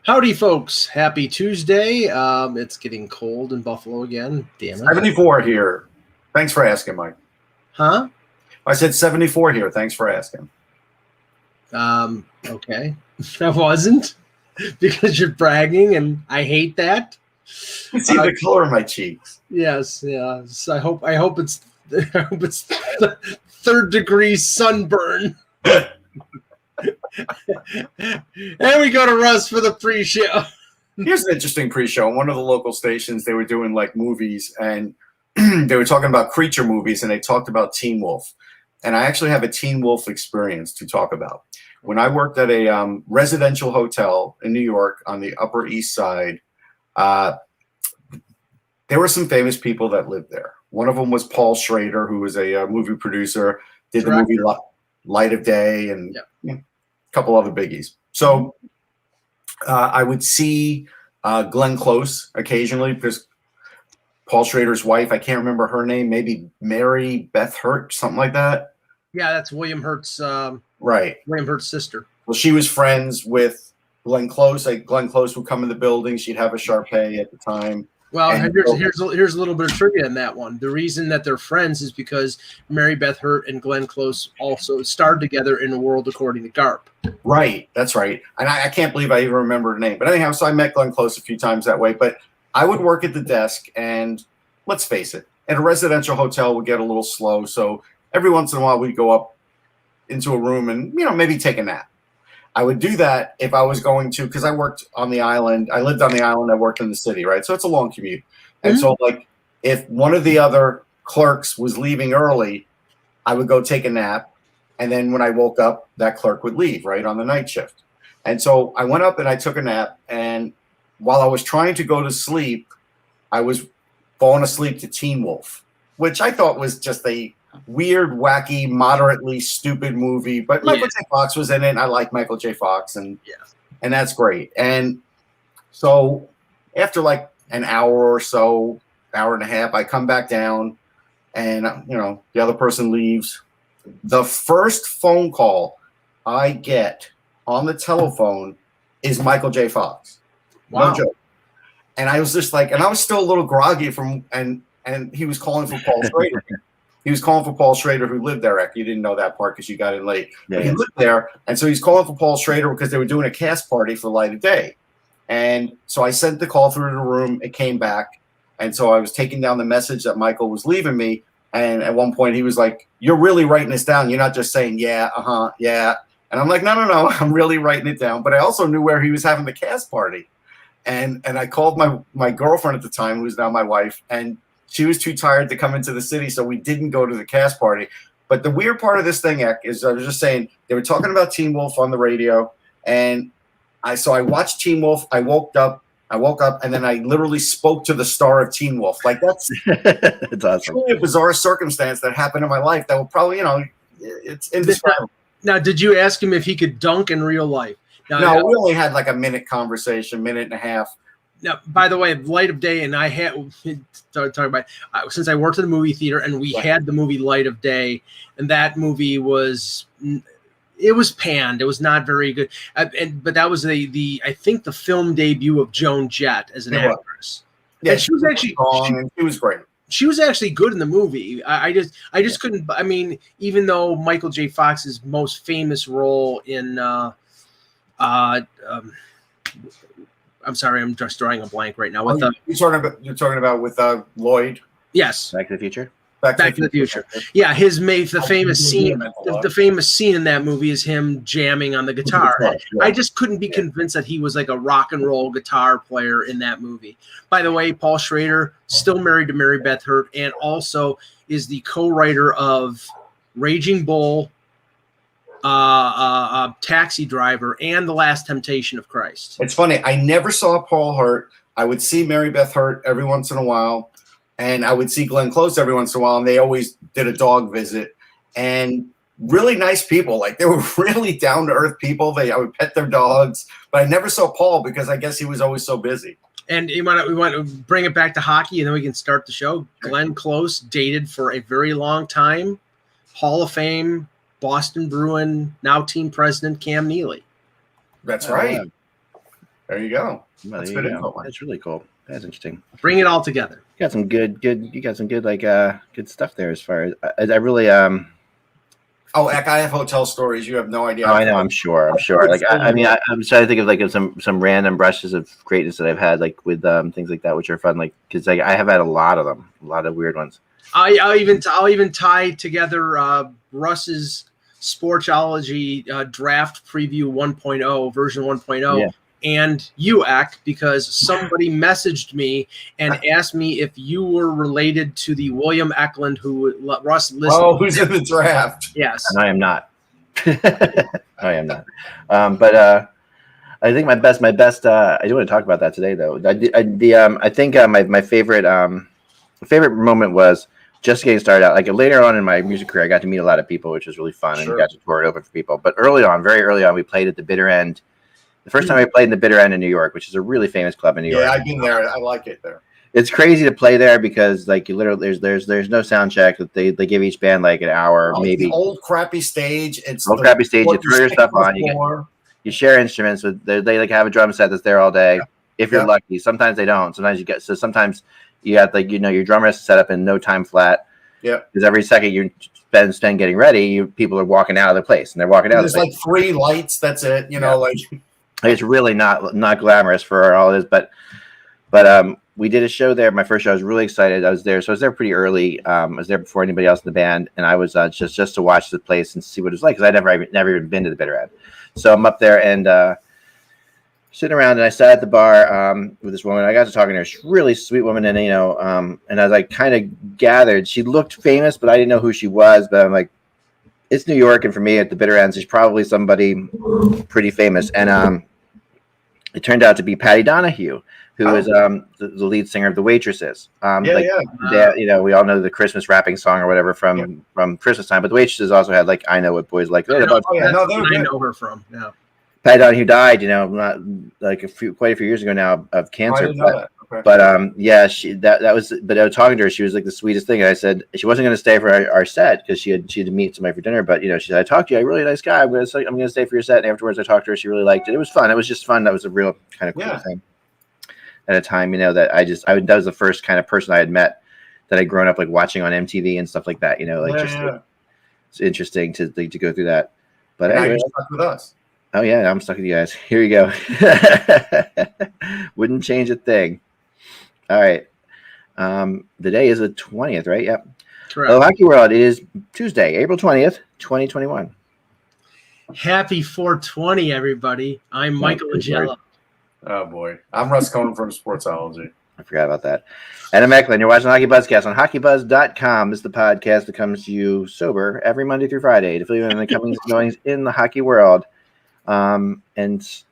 Howdy, folks. Happy Tuesday. It's getting cold in Buffalo again. Damn it. 74 here. Thanks for asking, Mike. Huh? I said 74 here. Thanks for asking. Okay. I wasn't because you're bragging, and I hate that. You see the color of my cheeks. Yes. I hope it's the third degree sunburn. And we go to Russ for the pre-show. Here's an interesting pre-show. On one of the local stations, they were doing like movies, and they were talking about creature movies, and they talked about Teen Wolf. And I actually have a Teen Wolf experience to talk about. When I worked at a residential hotel in New York on the Upper East Side, there were some famous people that lived there. One of them was Paul Schrader, who was a movie producer, did the movie Light of Day, and a couple other biggies. So I would see Glenn Close occasionally because Paul Schrader's wife, I can't remember her name, maybe Mary Beth Hurt, something like that. Yeah, that's William Hurt's right. William Hurt's sister. Well, she was friends with Glenn Close. Like Glenn Close would come in the building. She'd have a Sharpay at the time. Well, here's a little bit of trivia in that one. The reason that they're friends is because Mary Beth Hurt and Glenn Close also starred together in A World According to Garp. Right, that's right. And I can't believe I even remember her name. But anyhow, so I met Glenn Close a few times that way. But I would work at the desk, and let's face it, at a residential hotel would get a little slow. So every once in a while we'd go up into a room and, maybe take a nap. I would do that if I was going to, because I worked on the island. I lived on the island. I worked in the city, right? So it's a long commute. And so, like, if one of the other clerks was leaving early, I would go take a nap. And then when I woke up, that clerk would leave, right, on the night shift. And so I went up and I took a nap. And while I was trying to go to sleep, I was falling asleep to Teen Wolf, which I thought was just a weird, wacky, moderately stupid movie, but Michael J. Fox was in it. And I like Michael J. Fox, and that's great. And so after like an hour or so, hour and a half, I come back down, and the other person leaves. The first phone call I get on the telephone is Michael J. Fox. Wow. No joke. And I was just like, and I was still a little groggy and he was calling for Paul Schrader. He was calling for Paul Schrader, who lived there. You didn't know that part because you got in late. But he lived there, and so he's calling for Paul Schrader because they were doing a cast party for Light of Day. And so I sent the call through to the room. It came back, and so I was taking down the message that Michael was leaving me. And at one point, he was like, "You're really writing this down. You're not just saying yeah, yeah." And I'm like, "No, I'm really writing it down." But I also knew where he was having the cast party, and I called my girlfriend at the time, who's now my wife, and she was too tired to come into the city, so we didn't go to the cast party. But the weird part of this thing, Ek, is I was just saying, they were talking about Teen Wolf on the radio, and I watched Teen Wolf. I woke up, and then I literally spoke to the star of Teen Wolf. Like, that's it's awesome. Truly a bizarre circumstance that happened in my life that will probably, it's indescribable. Now, did you ask him if he could dunk in real life? No, we only had like a minute conversation, minute and a half. Now, by the way, Light of Day, and I had talking about since I worked in the movie theater, and we had the movie Light of Day, and that movie was panned. It was not very good, but that was the I think the film debut of Joan Jett as an actress. Yeah, and she was actually she was great. She was actually good in the movie. I just couldn't. I mean, even though Michael J. Fox's most famous role in I'm sorry, I'm just drawing a blank right now. You're talking about with Lloyd? Yes. Back to the Future. Back to the Future. Yeah, the famous scene in that movie is him jamming on the guitar. I just couldn't be convinced that he was like a rock and roll guitar player in that movie. By the way, Paul Schrader, still married to Mary Beth Hurt, and also is the co-writer of Raging Bull, Taxi Driver, and The Last Temptation of Christ. It's funny. I never saw Paul Hurt. I would see Mary Beth Hurt every once in a while, and I would see Glenn Close every once in a while, and they always did a dog visit. And really nice people. Like, they were really down-to-earth people. I would pet their dogs, but I never saw Paul because I guess he was always so busy. And we want to bring it back to hockey, and then we can start the show. Glenn Close dated for a very long time, Hall of Fame, Boston Bruin, now team president Cam Neely. That's right. There you go. Well, That's there good you info, go. Mike. That's really cool. That's interesting. Bring it all together. You got some good like good stuff there as far as I really Oh, heck, I have hotel stories. You have no idea. Oh, I know. I'm sure. Like, I'm trying to think of like some random brushes of greatness that I've had, like with things like that, which are fun. Like, because like I have had a lot of them, a lot of weird ones. I'll even tie together Russ's Sportsology draft preview 1.0 version 1.0. Yeah. And UAC, because somebody messaged me and asked me if you were related to the William Eklund who Russ listed. Oh, who's in the draft? Yes. And I am not. I am not. But I think my best. I do want to talk about that today, though. I think my favorite moment was just getting started out. Like later on in my music career, I got to meet a lot of people, which was really fun, and got to tour it open for people. But very early on, we played at the Bitter End. The first time I played in the Bitter End in New York, which is a really famous club in New York. Yeah, I've been there. I like it there. It's crazy to play there because like you literally there's no sound check. They give each band like an hour, maybe. The old crappy stage. It's old crappy stage. You throw your stuff on. You share instruments with. They like have a drum set that's there all day. If you're lucky, sometimes they don't. Sometimes you got like your drummer has to set up in no time flat. Yeah. Because every second you spend getting ready, people are walking out of the place and they're walking out. There's like 3 lights. That's it. Like. It's really not glamorous for all it is, but we did a show there. My first show, I was really excited. I was there pretty early. I was there before anybody else in the band, and I was just to watch the place and see what it was like because I'd never even been to the Bitter End. So I'm up there and sitting around, and I sat at the bar with this woman. I got to talking to her. She's a really sweet woman, and and as I kind of gathered, she looked famous, but I didn't know who she was. But I'm like, it's New York, and for me at the Bitter End, she's probably somebody pretty famous, and it turned out to be Patty Donahue, who is the lead singer of the Waitresses. We all know the Christmas rapping song or whatever from Christmas time, but the Waitresses also had like I Know What Boys Like. I know her from. Yeah. Patty Donahue died, not like quite a few years ago now of cancer. But I was talking to her. She was like the sweetest thing. And I said she wasn't going to stay for our set because she had to meet somebody for dinner. But she said, I talked to you, a really nice guy. I'm going to stay for your set. And afterwards, I talked to her. She really liked it. It was fun. It was just fun. That was a real kind of cool thing. At a time, that that was the first kind of person I had met that I'd grown up like watching on MTV and stuff like that. It's interesting to go through that. But anyway, you're stuck with us. Oh yeah, I'm stuck with you guys. Here you go. Wouldn't change a thing. All right. The day is the 20th, right? Yep. Correct. Hello, Hockey World. It is Tuesday, April 20th, 2021. Happy 420, everybody. I'm Michael Agella. Oh, boy. I'm Russ Cohens from Sportsology. I forgot about that. And I'm Eklund. You're watching HockeyBuzzcast on HockeyBuzz.com. This is the podcast that comes to you sober every Monday through Friday to fill you in on the comings and goings in the hockey world. And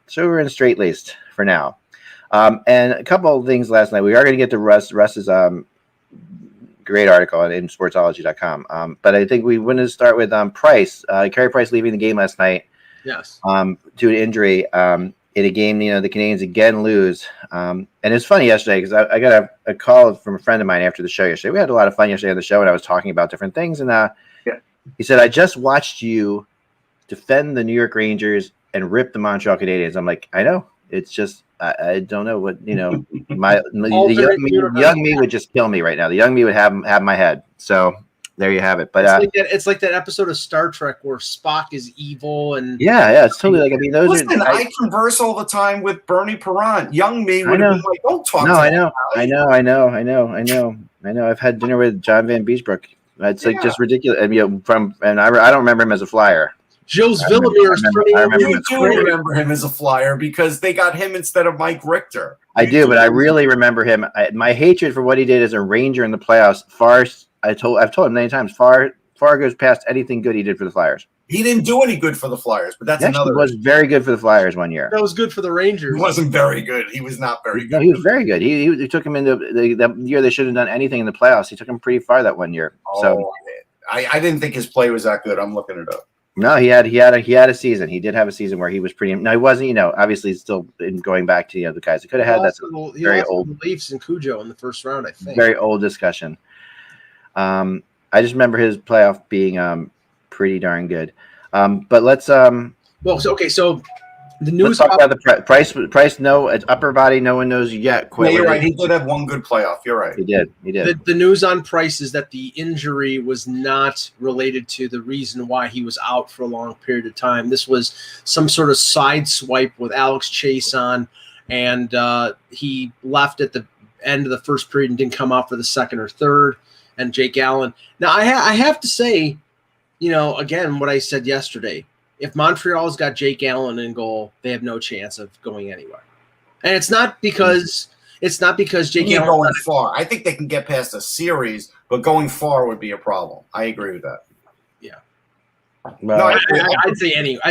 sober and straight-laced for now. And a couple of things last night. We are going to get to Russ's great article in Sportsology.com. But I think we want to start with Price. Carey Price leaving the game last night. Yes. Due to injury. In a game, the Canadians again lose. And it's funny yesterday because I got a call from a friend of mine after the show yesterday. We had a lot of fun yesterday on the show, and I was talking about different things. And he said, I just watched you defend the New York Rangers and rip the Montreal Canadiens. I'm like, I know. It's just I don't know what the young me would just kill me right now. The young me would have my head. So there you have it. But it's like that episode of Star Trek where Spock is evil and it's totally like I converse all the time with Bernie Perrant. Young me would have been like, don't talk. No, I know. I've had dinner with John Van Beesbrook. It's like just ridiculous. I don't remember him as a Flyer. Gilles Villemere is pretty. You do remember him as a Flyer because they got him instead of Mike Richter. I do, but I really remember him. My hatred for what he did as a Ranger in the playoffs I've told him many times, far goes past anything good he did for the Flyers. He didn't do any good for the Flyers, but that's another. He was very good for the Flyers one year. That was good for the Rangers. He wasn't very good. He was not very good. No, he was very good. He took him into the year they shouldn't have done anything in the playoffs. He took him pretty far that one year. So I didn't think his play was that good. I'm looking it up. No, he had a season. He did have a season where he was pretty. No, he wasn't. Obviously still going back to the guys he could have had. That's very old. The Leafs and Cujo in the first round, I think. Very old discussion. I just remember his playoff being pretty darn good. But let's so The Let's news talk about the price. No, it's upper body. No one knows yet. Yeah, you're right. He did have one good playoff. You're right. He did. The news on Price is that the injury was not related to the reason why he was out for a long period of time. This was some sort of side swipe with Alex Chase on, and he left at the end of the first period and didn't come out for the second or third. And Jake Allen. Now, I have to say, again, what I said yesterday. If Montreal's got Jake Allen in goal, they have no chance of going anywhere. And it's not because Jake Allen going far. I think they can get past a series, but going far would be a problem. I agree with that. Yeah. Well, I'd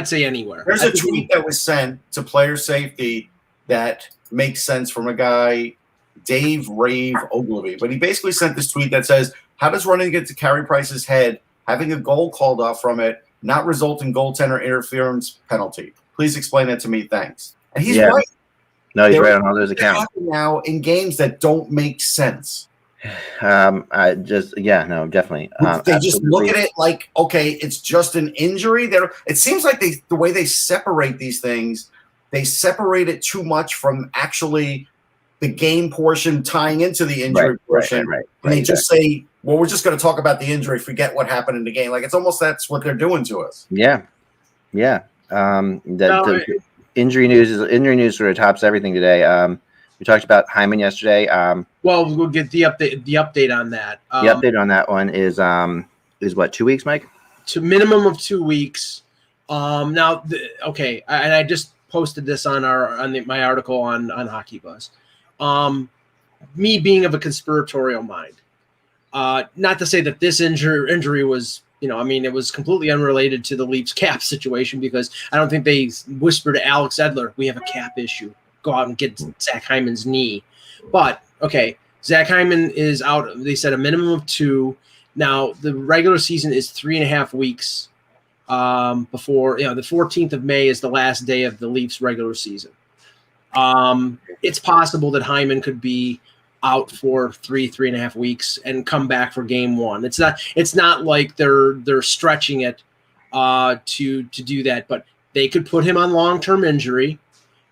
say anywhere. There's a tweet that was sent to player safety that makes sense from a guy, Dave Rave Ogilvy. But he basically sent this tweet that says, how does running get to Carey Price's head, having a goal called off from it, not result in goaltender interference penalty? Please explain that to me. Thanks. And he's right. No, he's right on all those accounts. Now in games that don't make sense. Definitely. They just look at it like, okay, it's just an injury. It seems like the way they separate these things, they separate it too much from actually the game portion tying into the injury portion. Right. And they just say, well, we're just going to talk about the injury, forget what happened in the game. Like, it's almost that's what they're doing to us. Yeah. The injury news sort of tops everything today. We talked about Hyman yesterday. Well, we'll get the update on that. The update on that one is what, 2 weeks, Mike? To minimum of 2 weeks. And I just posted this on my article on Hockey Buzz. Me being of a conspiratorial mind. Not to say that this injury was, it was completely unrelated to the Leafs cap situation, because I don't think they whispered to Alex Edler, we have a cap issue. Go out and get Zach Hyman's knee. But, okay, Zach Hyman is out. They said a minimum of 2. Now, the regular season is 3.5 weeks before, the 14th of May is the last day of the Leafs regular season. It's possible that Hyman could be out for 3.5 weeks and come back for game 1. It's not like they're stretching it to do that, but they could put him on long-term injury,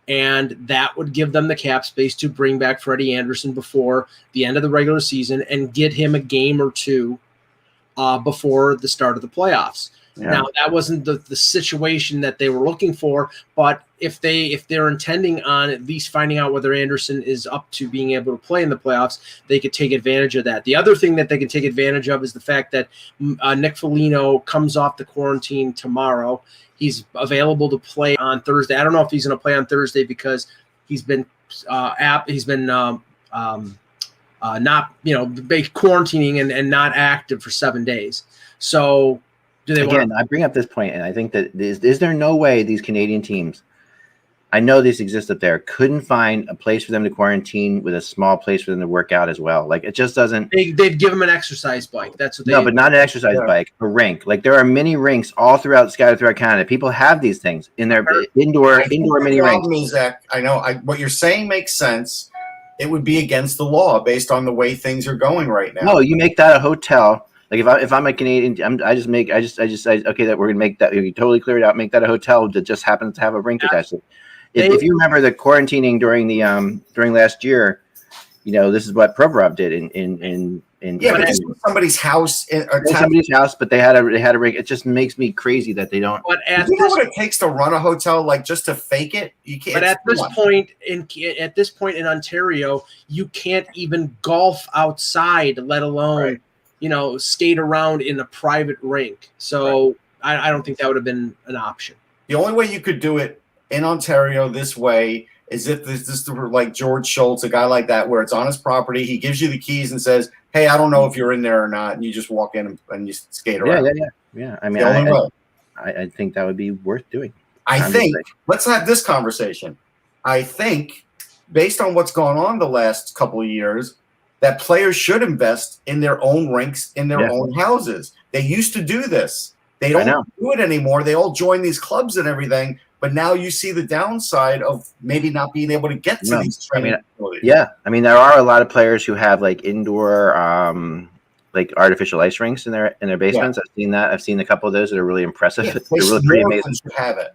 and that would give them the cap space to bring back Freddie Anderson before the end of the regular season and get him a game or 2 before the start of the playoffs. Yeah. Now, that wasn't the situation that they were looking for, but if they're intending on at least finding out whether Anderson is up to being able to play in the playoffs, they could take advantage of that. The other thing that they can take advantage of is the fact that Nick Foligno comes off the quarantine tomorrow. He's available to play on Thursday. I don't know if he's going to play on Thursday because he's been not quarantining and not active for 7 days. So. I bring up this point, and I think that is there no way these Canadian teams, I know this exists up there, couldn't find a place for them to quarantine with a small place for them to work out as well? Like, it just doesn't. They'd give them an exercise bike. That's what they. No, but not an exercise bike, a rink. Like, there are many rinks all scattered throughout Canada. People have these things in their indoor mini rinks. Is that what you're saying makes sense. It would be against the law based on the way things are going right now. No, you make that a hotel. Like, if I'm a Canadian, I just say, okay, that we're gonna make that. We totally clear it out. Make that a hotel that just happens to have a rink attached to it. If you remember the quarantining during last year, this is what Provorov did in but this was somebody's house but they had a rink. It just makes me crazy that they don't. But you know what it takes to run a hotel, like, just to fake it? You can't. But at this point in Ontario, you can't even golf outside, let alone. Skate around in a private rink. So I don't think that would have been an option. The only way you could do it in Ontario this way is if this were like George Schultz, a guy like that, where it's on his property. He gives you the keys and says, hey, I don't know if you're in there or not. And you just walk in and you skate around. Yeah. I mean, I think that would be worth doing. Let's have this conversation. I think, based on what's gone on the last couple of years, that players should invest in their own rinks, in their own houses. They used to do this. They don't do it anymore. They all join these clubs and everything. But now you see the downside of maybe not being able to get to these training facilities. Yeah. I mean, there are a lot of players who have, like, indoor like artificial ice rinks in their basements. I've seen that. I've seen a couple of those that are really impressive. Yeah, they're really pretty amazing. Have it.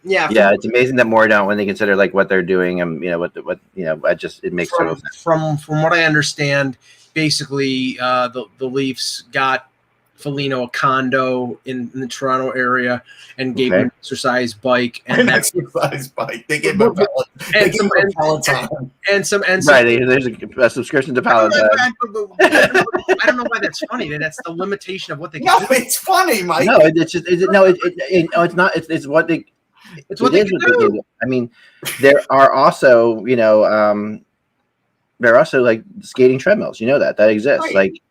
Yeah, Yeah, it's amazing that more don't when they consider like what they're doing and it makes total sense. From what I understand, basically the Leafs got Foligno a condo in the Toronto area and gave him an exercise bike and exercise bike. They gave him a Peloton. And some right. There's a subscription to Peloton. I don't know why that's funny. That's the limitation of what they can do. It's funny, Mike. No, it's not. It's what they. It's what they can do. I mean, there are also, there are also like skating treadmills. You know that exists. Right. Like,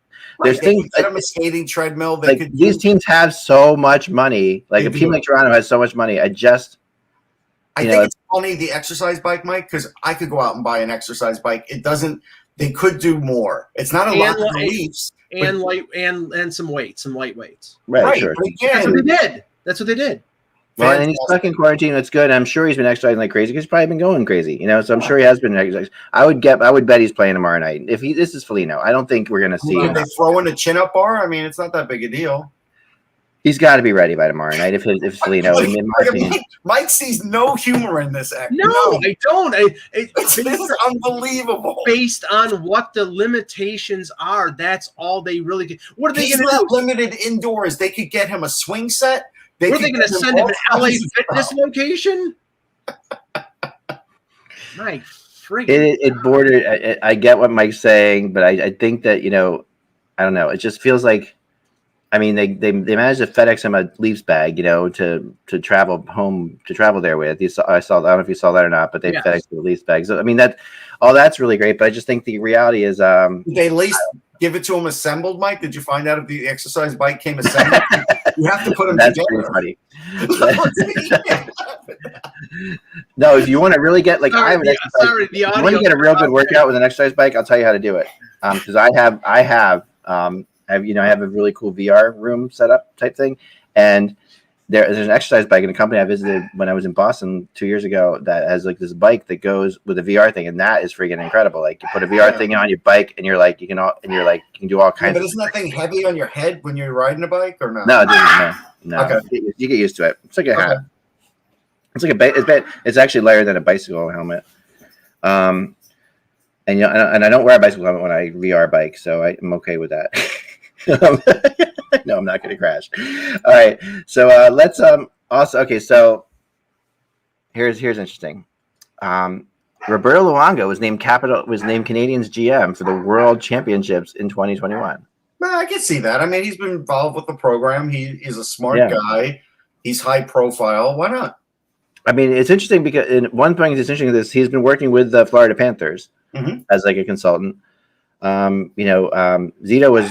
there's things. Get them a skating treadmill. These teams have so much money. Like a team like Toronto has so much money. I think it's funny the exercise bike, Mike, because I could go out and buy an exercise bike. It doesn't. They could do more. It's not a lot of the Leafs. And some weights, some light weights. Right. Sure. That's what they did. Well, and he's stuck in quarantine. That's good. I'm sure he's been exercising like crazy because he's probably been going crazy, So I'm sure he has been exercising. I would bet he's playing tomorrow night. This is Foligno, I don't think we're going to see. Are they throwing a chin-up bar? I mean, it's not that big a deal. He's got to be ready by tomorrow night. If Foligno, Mike sees no humor in this. No, I don't. This is unbelievable. Based on what the limitations are, that's all they really get. What are they going to do? He's not limited indoors. They could get him a swing set. Were they going to send him an LA Fitness location? My freaking! It bordered. I get what Mike's saying, but I think that I don't know. It just feels like, I mean, they managed to FedEx him a Leafs bag, to travel home to travel there with. I don't know if you saw that or not, but they FedExed the Leafs bag. So I mean that's really great. But I just think the reality is, did they at least give it to him assembled, Mike? Did you find out if the exercise bike came assembled? You have to put them together. Pretty funny. No, if you want to really get if you want to get a real good workout with an exercise bike, I'll tell you how to do it. Because I have a really cool VR room setup type thing, and there's an exercise bike in a company I visited when I was in Boston 2 years ago that has like this bike that goes with a VR thing, and that is freaking incredible. Like you put a VR thing on your bike, and you can do all kinds. But isn't that thing heavy on your head when you're riding a bike, or not? No, it doesn't. No. Okay. You get used to it. It's like a hat. It's like it's actually lighter than a bicycle helmet. And I don't wear a bicycle helmet when I VR bike, so I'm okay with that. No, I'm not going to crash. All right. So let's also okay. So here's interesting. Roberto Luongo was named Canadians GM for the World Championships in 2021. Well, I can see that. I mean, he's been involved with the program. He's a smart guy. He's high profile. Why not? I mean, it's interesting because one thing that's interesting is he's been working with the Florida Panthers as like a consultant. Zito was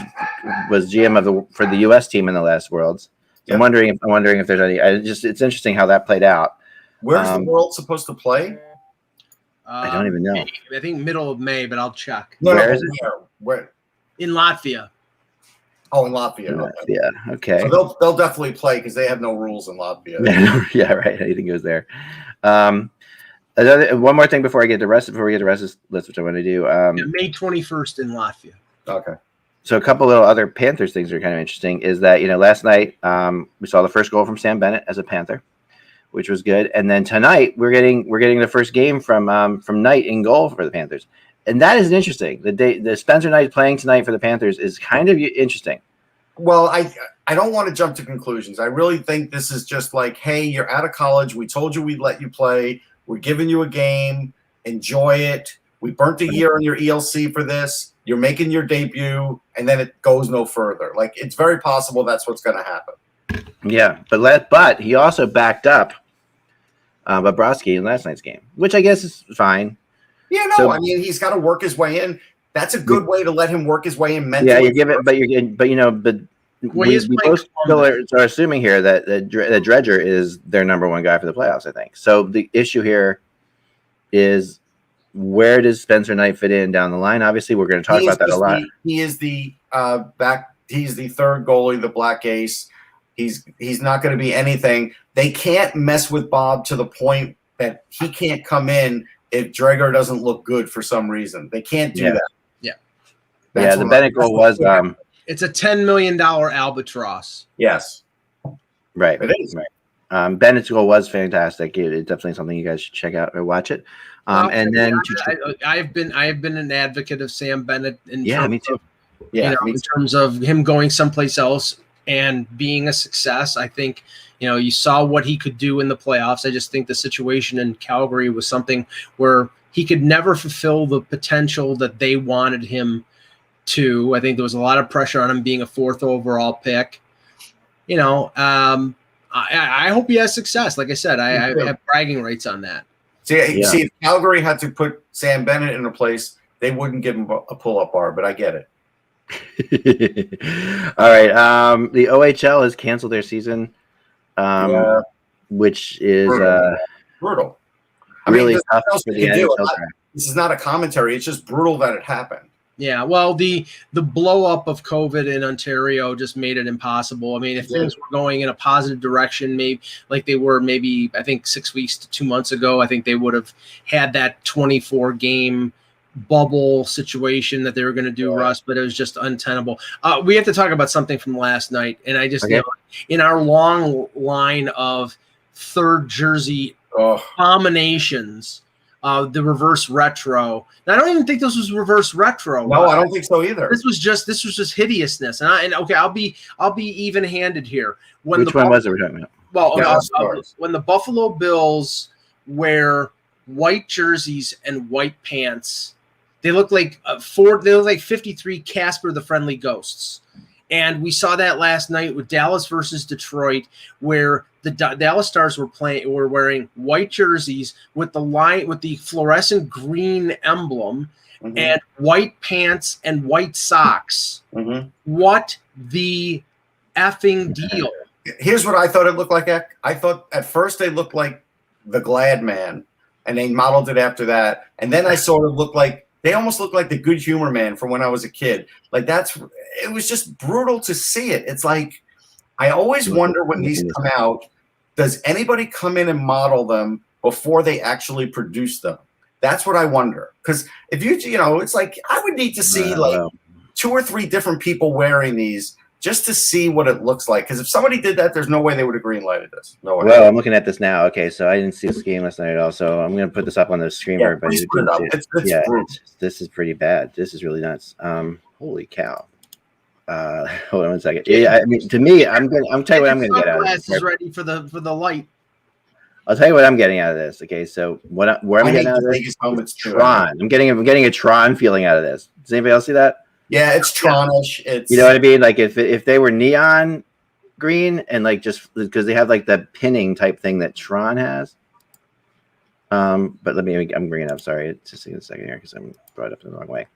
GM for the U.S. team in the last Worlds. So I'm wondering if there's any. It's interesting how that played out. Where's the World supposed to play? I don't even know. I think middle of May, but I'll check. Where is it? Where? In Latvia. Oh, in Latvia. Yeah. Okay. So they'll definitely play because they have no rules in Latvia. Yeah. Right. Anything goes there. One more thing before we get to rest. Before we get to rest, that's what I want to do. May 21st in Latvia. Okay. So a couple little other Panthers things that are kind of interesting is that last night we saw the first goal from Sam Bennett as a Panther, which was good, and then tonight we're getting the first game from Knight in goal for the Panthers, and that is interesting. The Spencer Knight playing tonight for the Panthers is kind of interesting. Well, I don't want to jump to conclusions. I really think this is just like, hey, you're out of college. We told you we'd let you play. We're giving you a game. Enjoy it. We burnt a year on your ELC for this. You're making your debut, and then it goes no further. Like, it's very possible that's what's going to happen. Yeah, but he also backed up Bobrovsky in last night's game, which I guess is fine. Yeah, no, I mean, he's got to work his way in. That's a good way to let him work his way in mentally. Yeah, you give it, we both still are assuming here that Dredger is their number one guy for the playoffs, I think. So the issue here is, where does Spencer Knight fit in down the line? Obviously, we're going to talk about that a lot. He is the he's the third goalie, the black ace. He's not going to be anything. They can't mess with Bob to the point that he can't come in if Dredger doesn't look good for some reason. They can't do that. Yeah, the Bennett goal was it's a $10 million albatross. Yes. Right. It is. Right. Bennett's goal was fantastic. It's definitely something you guys should check out or watch it. And then I've been an advocate of Sam Bennett me too. In terms of him going someplace else and being a success. I think, you saw what he could do in the playoffs. I just think the situation in Calgary was something where he could never fulfill the potential that they wanted him to. I think there was a lot of pressure on him being a 4th overall pick. I hope he has success. Like I said, I have bragging rights on that. See, if Calgary had to put Sam Bennett in a place, they wouldn't give him a pull-up bar, but I get it. All right. The OHL has canceled their season, which is brutal. Really tough for the NHL. This is not a commentary. It's just brutal that it happened. Yeah, well, the blow up of COVID in Ontario just made it impossible. I mean, if things were going in a positive direction, maybe like they were I think 6 weeks to 2 months ago, I think they would have had that 24 game bubble situation that they were going to do, Russ, but it was just untenable. We have to talk about something from last night, and I just in our long line of third jersey abominations. The reverse retro. And I don't even think this was reverse retro. No, I don't think so either. This was just hideousness. And okay, I'll be even-handed here. Which one was it we're talking about? Well, when the Buffalo Bills wear white jerseys and white pants, they look like 53 Casper the Friendly Ghosts. And we saw that last night with Dallas versus Detroit, where the Dallas Stars were wearing white jerseys with the fluorescent green emblem, and white pants and white socks. What the effing deal? Here's what I thought it looked like. I thought at first they looked like the Glad Man, and they modeled it after that. And then I sort of they almost looked like the Good Humor Man from when I was a kid. It was just brutal to see it. It's like, I always wonder when these come out, does anybody come in and model them before they actually produce them? That's what I wonder. Because if it's like, I would need to see 2 or 3 different people wearing these just to see what it looks like. Because if somebody did that, there's no way they would have green-lighted this. No way. Well, I'm looking at this now. Okay, so I didn't see this game last night at all. So I'm going to put this up on the screen for everybody. This is pretty bad. This is really nuts. Holy cow. Hold on one second. Yeah, I mean, to me, I'm telling you what I'm going to get out of this. Glasses ready for the light. I'll tell you what I'm getting out of this. Okay, so where I'm getting out of this is Tron. I'm getting a Tron feeling out of this. Does anybody else see that? Yeah, it's Tronish. It's, you know what I mean? Like if they were neon green and like just because they have like the pinning type thing that Tron has. But I'm bringing it up. Sorry, it's just a second here because I'm brought up in the wrong way.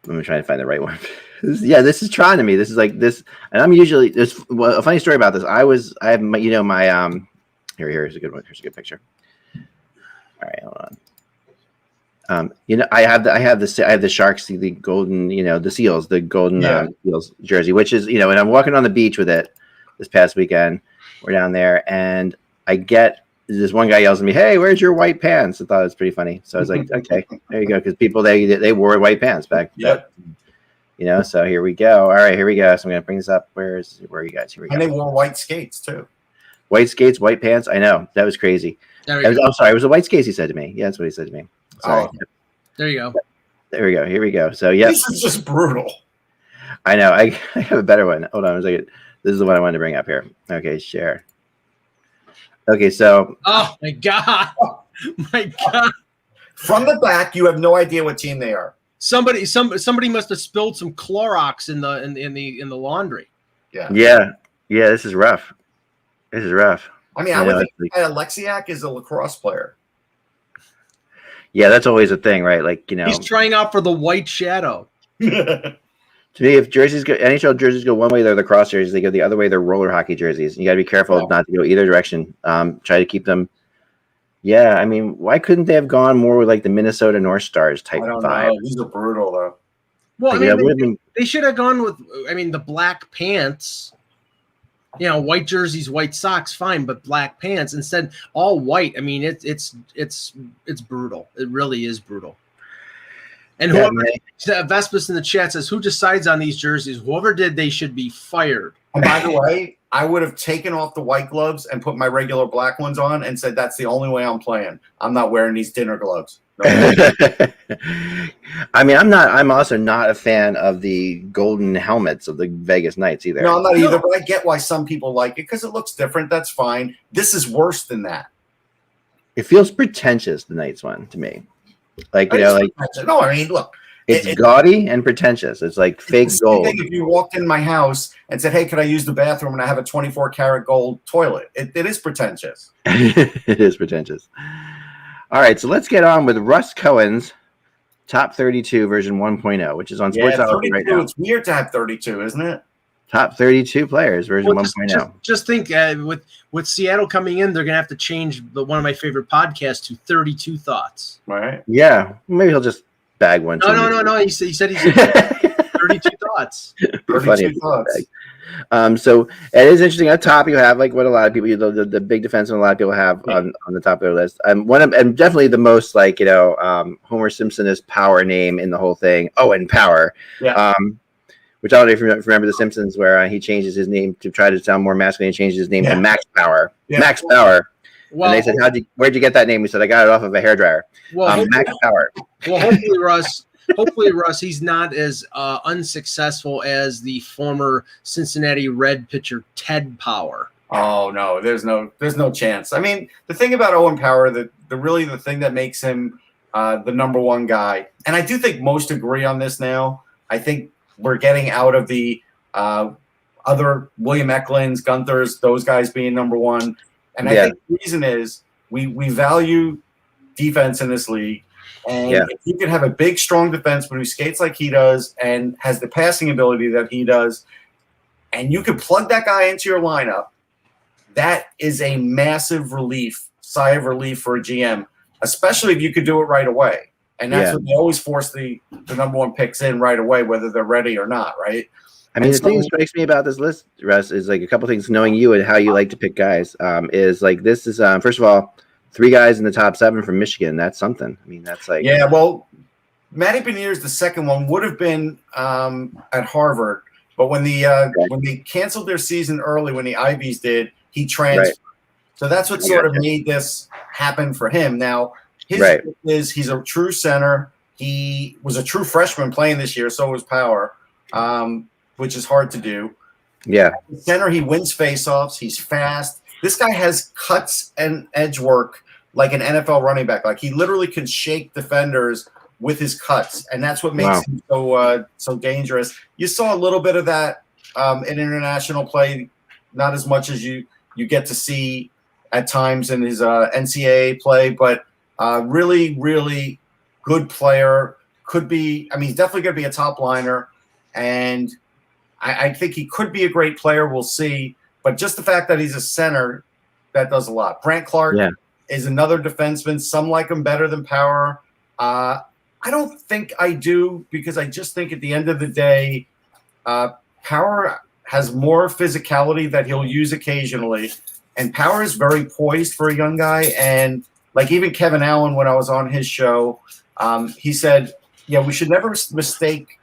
I'm trying to find the right one. This is Tron to me. This is like this, and I'm usually a funny story about this. I have my here's a good one. Here's a good picture. All right, hold on. I have the Sharks, the golden, the Seals, the golden Seals jersey, which is, and I'm walking on the beach with it this past weekend. We're down there, and I get this one guy yells at me, "Hey, where's your white pants?" I thought it was pretty funny, so I was like, "Okay, there you go," because people they wore white pants back. Yep. So here we go. All right, here we go. So I'm gonna bring this up. Where are you guys? Here we go. And they wore white skates too. White skates, white pants. I know, that was crazy. I'm sorry, it was a white skates. He said to me. Yeah, that's what he said to me. Sorry. Oh, there you go. There we go. Here we go. So yeah, this is just brutal. I know. I have a better one. Hold on a second. This is the one I wanted to bring up here. Okay, share. Okay, so. Oh my god! My god! From the back, you have no idea what team they are. Somebody must have spilled some Clorox in the laundry. Yeah. This is rough. I mean, I would think Alexiak is a lacrosse player. Yeah, that's always a thing, right? Like, he's trying out for the White Shadow. To me, if NHL jerseys go one way, they're lacrosse jerseys. They go the other way, they're roller hockey jerseys. You got to be careful not to go either direction. Try to keep them. Yeah, I mean, why couldn't they have gone more with like the Minnesota North Stars type vibe? These are brutal, though. Well, they should have gone with, the black pants. White jerseys, white socks, fine, but black pants instead, all white. I mean, it's brutal. It really is brutal. And Vespus in the chat says, "Who decides on these jerseys? Whoever did, they should be fired." And by the way, I would have taken off the white gloves and put my regular black ones on and said, that's the only way I'm playing. I'm not wearing these dinner gloves. No. I mean, I'm also not a fan of the golden helmets of the Vegas Knights either. No, I'm not either, but I get why some people like it because it looks different. That's fine. This is worse than that. It feels pretentious, the Knights one, to me. Like, No, I mean, look. It's gaudy and pretentious. It's like fake gold. If you walked in my house and said, hey, could I use the bathroom? And I have a 24-karat gold toilet. It is pretentious. It is pretentious. All right, so let's get on with Russ Cohens Top 32 version 1.0, which is on Sportsology right now. It's weird to have 32, isn't it? Top 32 players version 1.0. Just think with Seattle coming in, they're going to have to change one of my favorite podcasts to 32 Thoughts. Right. Yeah, maybe he'll just bag one. No. He said he's 32 Thoughts. 32 Thoughts. So it is interesting. Up top, you have like what a lot of people, the big defenseman, a lot of people have on the top of their list. And definitely the most like Homer Simpson-ist power name in the whole thing. Owen Power. Yeah. Which I don't know if you remember The Simpsons, where he changes his name to try to sound more masculine. He changes his name to Max Power. Yeah. Max Power. Well, and they said, where'd you get that name? He said, I got it off of a hairdryer. Well, Max Power. Well, hopefully, Russ, he's not as unsuccessful as the former Cincinnati Red pitcher Ted Power. Oh no, there's no chance. I mean, the thing about Owen Power, the thing that makes him the number one guy, and I do think most agree on this now. I think we're getting out of the other William Eklunds, Gunthers, those guys being number one. And I think the reason is we value defense in this league. And if you can have a big, strong defenseman who skates like he does and has the passing ability that he does, and you can plug that guy into your lineup, that is a massive sigh of relief for a GM, especially if you could do it right away. And that's what they always force the number one picks in right away, whether they're ready or not, right? I mean, the thing that strikes me about this list, Russ, is like a couple things. Knowing you and how you like to pick guys, is like this is first of all, 3 guys in the top 7 from Michigan. That's something. I mean, that's like well, Matty Beniers, the second one, would have been at Harvard, but when they canceled their season early, when the Ivies did, he transferred. Right. So that's what sort of made this happen for him. Now. He's a true center. He was a true freshman playing this year, so was Power, which is hard to do. Yeah. Center, he wins faceoffs. He's fast. This guy has cuts and edge work like an NFL running back. Like he literally can shake defenders with his cuts, and that's what makes him so dangerous. You saw a little bit of that in international play, not as much as you get to see at times in his NCAA play, but really, really good player. Could be, I mean, he's definitely going to be a top liner, and I think he could be a great player. We'll see. But just the fact that he's a center, that does a lot. Brant Clark is another defenseman. Some like him better than Power. I don't think I do, because I just think at the end of the day, Power has more physicality that he'll use occasionally, and Power is very poised for a young guy. And like even Kevin Allen, when I was on his show, he said, we should never mistake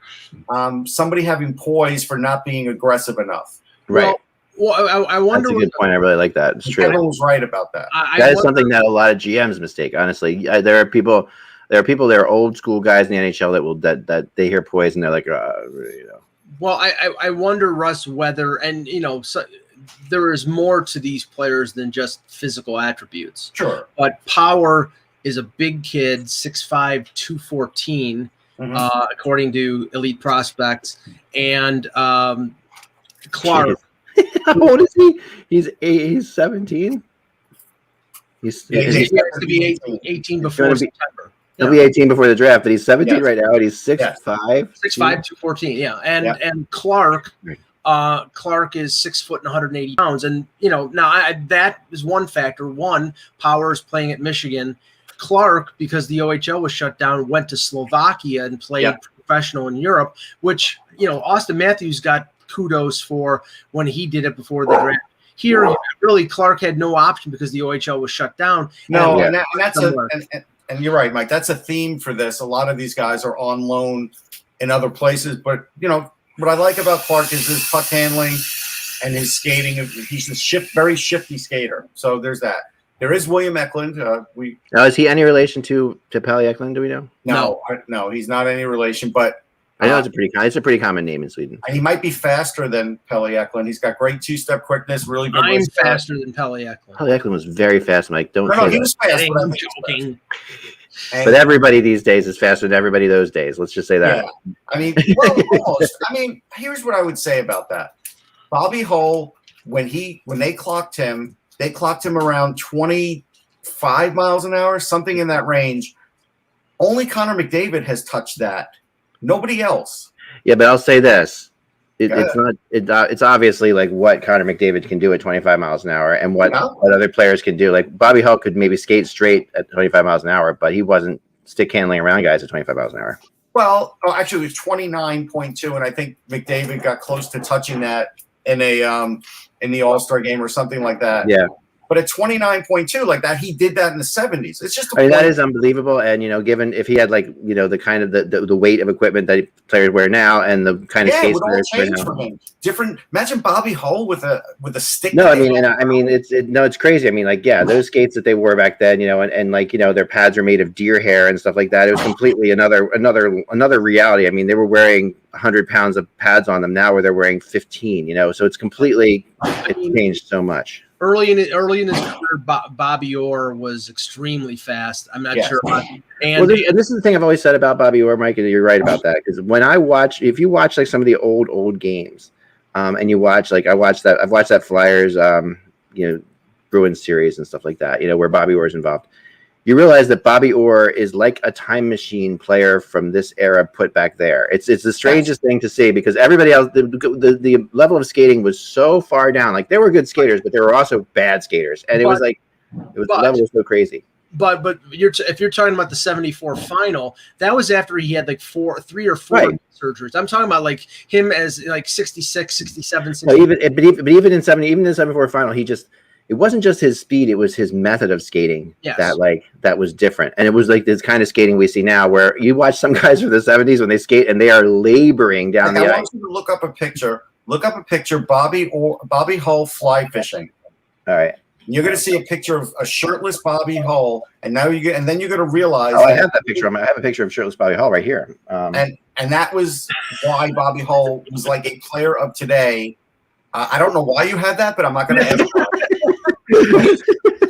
somebody having poise for not being aggressive enough. Right. Well, I wonder. That's a good point. I really like that. It's true. Kevin was right about that. That is something that a lot of GMs mistake. Honestly, there are people that are old school guys in the NHL that they hear poise and they're like, Well, I wonder, Russ, whether there is more to these players than just physical attributes. Sure. But Power is a big kid, 6'5", 214, according to Elite Prospects. And Clark. Jeez. How old is he? He's 17? He has to be 18 before September. He'll be 18 before the draft, but he's 17 right now, and he's 6'5". 6'5", 214, And Clark is 6 foot and 180 pounds. And, now that is one factor. One, Power is playing at Michigan. Clark, because the OHL was shut down, went to Slovakia and played professional in Europe, which, Austin Matthews got kudos for when he did it before the draft. Here, really, Clark had no option because the OHL was shut down. No, and that's and you're right, Mike. That's a theme for this. A lot of these guys are on loan in other places, but what I like about Clark is his puck handling, and his skating. He's a very shifty skater. So there's that. There is William Eklund. Now, is he any relation to Pelle Eklund? Do we know? No, he's not any relation. But I know it's a pretty common name in Sweden. And he might be faster than Pelle Eklund. He's got great two-step quickness, really good. I'm faster than Pelle Eklund. Pelle Eklund was very fast, Mike. Don't say he that. was fast. I'm joking. But everybody these days is faster than everybody those days. Let's just say that. Yeah. I mean, almost. I mean, here's what I would say about that. Bobby Hull, when they clocked him around 25 miles an hour, something in that range. Only Connor McDavid has touched that. Nobody else. Yeah, but I'll say this. It's obviously like what Connor McDavid can do at 25 miles an hour and what other players can do. Like Bobby Hull could maybe skate straight at 25 miles an hour, but he wasn't stick handling around guys at 25 miles an hour. Well, actually, it was 29.2, and I think McDavid got close to touching that in the All-Star game or something like that. Yeah. But at 29.2, like that, he did that in the 70s. It's just that is unbelievable. And, given if he had the kind of the weight of equipment that players wear now and the kind of skates players wear now. For him. Different. Imagine Bobby Hull with a stick. No, it's crazy. I mean, those skates that they wore back then, and their pads are made of deer hair and stuff like that. It was completely another reality. I mean, they were wearing 100 pounds of pads on them now where they're wearing 15, so it's changed so much. Early in his career, Bobby Orr was extremely fast. I'm not sure about and this is the thing I've always said about Bobby Orr, Mike, and you're right about that. Because if you watch like some of the old games, and you watch I've watched that Flyers, Bruins series and stuff like that, where Bobby Orr is involved. You realize that Bobby Orr is like a time machine player from this era put back there. It's the strangest thing to see because everybody else, the level of skating was so far down. Like there were good skaters, but there were also bad skaters, and the level was so crazy. But if you're talking about the 74 final, that was after he had like 3 or 4 surgeries. I'm talking about like him as like 66, 67, 68. But even in 74 final, it wasn't just his speed; it was his method of skating that was different. And it was like this kind of skating we see now, where you watch some guys from the 70s when they skate and they are laboring down the ice. I want you to look up a picture. Bobby Hull fly fishing. All right. You're going to see a picture of a shirtless Bobby Hull, and then you're going to realize. Oh, I have that picture. I have a picture of shirtless Bobby Hull right here. And that was why Bobby Hull was like a player of today. I don't know why you had that, but I'm not going to ask.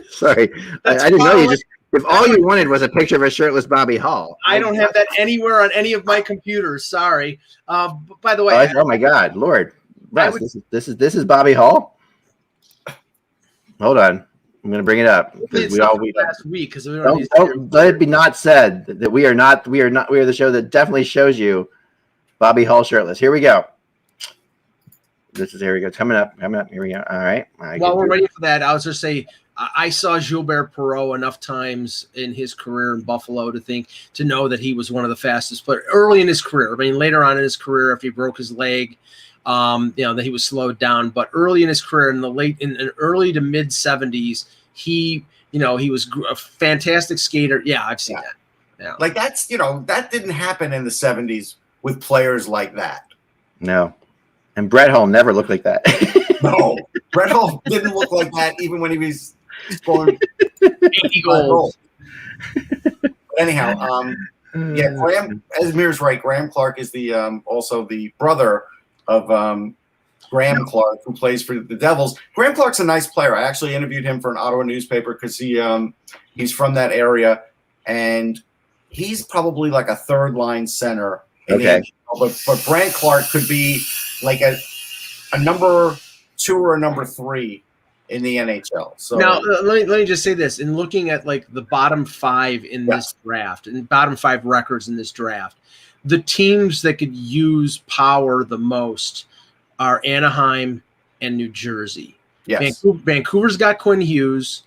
Sorry, I didn't know you just. If all you wanted was a picture of a shirtless Bobby Hull, I don't have that anywhere on any of my computers. Sorry. By the way, oh my God, Lord, Russ, this is Bobby Hull. Hold on, I'm going to bring it up because last week because don't let it be not said that we are the show that definitely shows you Bobby Hull shirtless. Here we go. Here we go. It's coming up. Here we go. All right. While we're waiting for that, I was just say I saw Gilbert Perreault enough times in his career in Buffalo to know that he was one of the fastest players early in his career. I mean, later on in his career, if he broke his leg, that he was slowed down. But early in his career, in early to mid 70s, he was a fantastic skater. Yeah, I've seen that. Yeah, like that didn't happen in the 70s with players like that. No. And Brett Hull never looked like that. No, Brett Hull didn't look like that even when he was scoring 80 goals. But anyhow, Graham, Esmir's right. Graham Clark is also the brother of Graham Clark, who plays for the Devils. Graham Clark's a nice player. I actually interviewed him for an Ottawa newspaper because he's from that area, and he's probably like a third line center. Okay. But Graham Clark could be like a number 2 or a number 3 in the NHL. So now let me just say this: in looking at like the bottom 5 in this draft and bottom 5 records in this draft, the teams that could use power the most are Anaheim and New Jersey. Yes, Vancouver's got Quinn Hughes.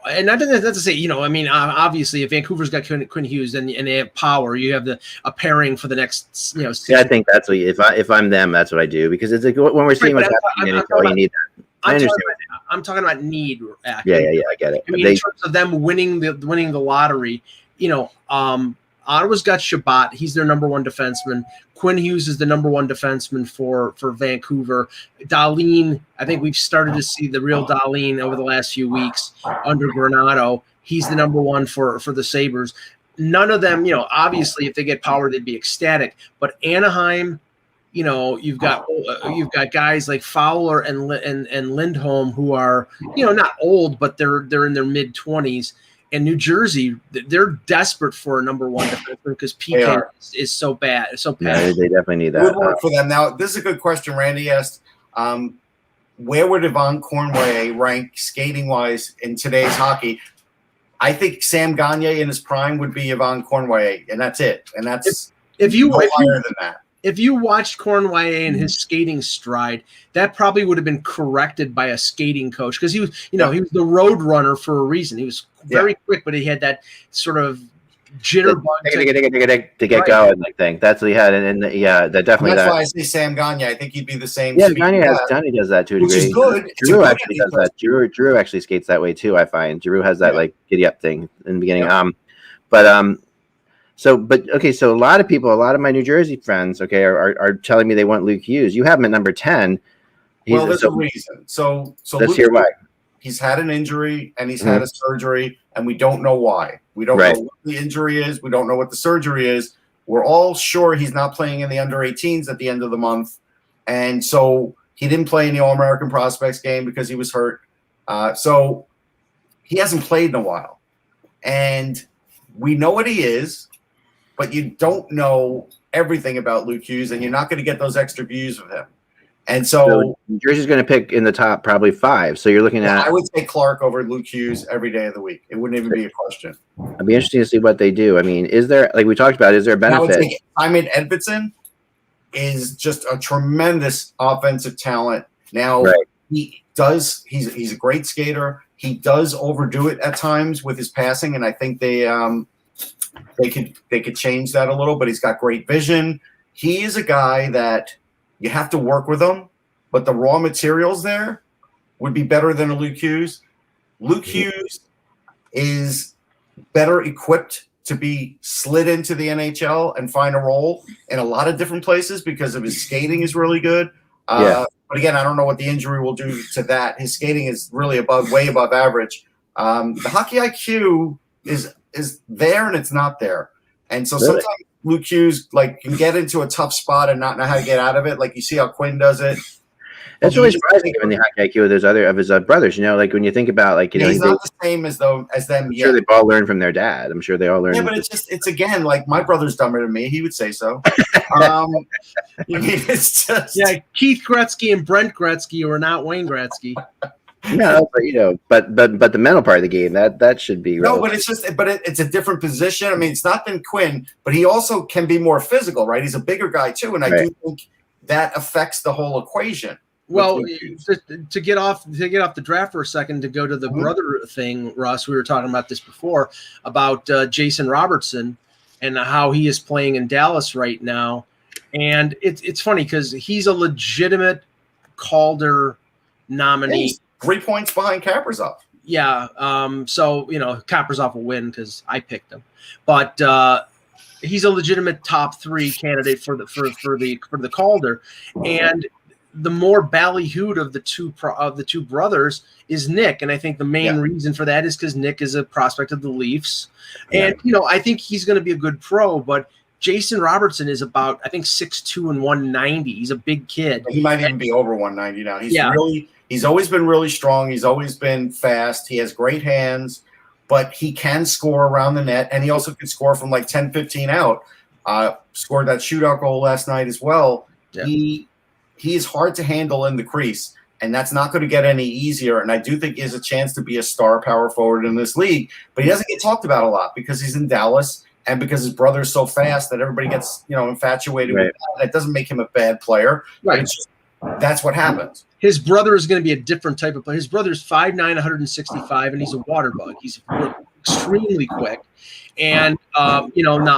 And not to say, obviously, if Vancouver's got Quinn Hughes and they have power, you have a pairing for the next, season. Yeah, I think that's what if I'm them, that's what I do because it's like when we're seeing what's happening, you need that. I'm talking about need. Yeah, I get it. I mean, in terms of them winning the lottery, Ottawa's got Shabbat. He's their number one defenseman. Quinn Hughes is the number one defenseman for Vancouver. Dahlin, I think we've started to see the real Dahlin over the last few weeks under Granato. He's the number one for the Sabres. None of them, obviously, if they get power, they'd be ecstatic. But Anaheim, you've got guys like Fowler and Lindholm who are, not old, but they're in their mid-20s. And New Jersey, they're desperate for a number one defenseman because PK is so bad. It's so bad. Yeah, they definitely need that. Good work for them. Now, this is a good question. Randy asked, where would Yvonne Cornway rank skating-wise in today's hockey? I think Sam Gagner in his prime would be Yvonne Cornway, and that's it. And that's higher than that. If you watched Cornway in his skating stride, that probably would have been corrected by a skating coach because he was, he was the road runner for a reason. He was very quick, but he had that sort of jitterbug to get going. I think that's what he had, and that definitely. That's why I say Sam Gagner. I think he'd be the same. Yeah, Gagner does that too. Which is good. Drew actually does that. Drew actually skates that way too. I find Drew has that like giddy up thing in the beginning. So a lot of my New Jersey friends, are telling me they want Luke Hughes. You have him at number 10. There's a reason. So let's hear why. He's had an injury and he's had a surgery, and we don't know why. We don't know what the injury is. We don't know what the surgery is. We're all sure he's not playing in the under-18s at the end of the month. And so he didn't play in the All-American Prospects game because he was hurt. So he hasn't played in a while. And we know what he is, but you don't know everything about Luke Hughes, and you're not going to get those extra views of him. And so New Jersey's going to pick in the top probably 5. So you're looking at. I would say Clark over Luke Hughes every day of the week. It wouldn't even be a question. It'd be interesting to see what they do. I mean, is there, like we talked about, is there a benefit? I would say Hyman Edvidson is just a tremendous offensive talent. Now he's a great skater. He does overdo it at times with his passing, and I think they could change that a little, but he's got great vision. He is a guy that you have to work with him, but the raw materials there would be better than a Luke Hughes. Luke Hughes is better equipped to be slid into the NHL and find a role in a lot of different places because of his skating is really good. But again, I don't know what the injury will do to that. His skating is really way above average. The hockey IQ is there and it's not there. And so sometimes Luke Hughes can get into a tough spot and not know how to get out of it. Like you see how Quinn does it. That's really surprising given the hockey IQ of his brothers. Like when you think about he's not the same as them. I'm sure they've all learned from their dad. I'm sure they all learned. Yeah, but it's again like my brother's dumber than me. He would say so. It's just Keith Gretzky and Brent Gretzky are not Wayne Gretzky. No, but the mental part of the game that should be but it's a different position. I mean, it's not than Quinn, but he also can be more physical, right? He's a bigger guy too, and I do think that affects the whole equation. Well, to get off the draft for a second, to go to the brother thing, Russ, we were talking about this before about Jason Robertson and how he is playing in Dallas right now, and it's funny because he's a legitimate Calder nominee. 3 points behind Kaprizov. Yeah. So, Kaprizov will win because I picked him. But he's a legitimate top 3 candidate for the Calder. And the more ballyhooed of the two brothers is Nick. And I think the main reason for that is because Nick is a prospect of the Leafs. And, I think he's going to be a good pro, but Jason Robertson is about, I think, 6'2" and 190. He's a big kid. He might even be over 190 now. He's always been really strong. He's always been fast. He has great hands, but he can score around the net, and he also can score from 10, 15 out. Scored that shootout goal last night as well. Yeah. He is hard to handle in the crease, and that's not going to get any easier. And I do think he has a chance to be a star power forward in this league, but he doesn't get talked about a lot because he's in Dallas and because his brother's so fast that everybody gets infatuated with that. That doesn't make him a bad player. Right. It's just, that's what happens. His brother is going to be a different type of player. His brother's 5'9", 165, and he's a water bug. He's extremely quick. And, now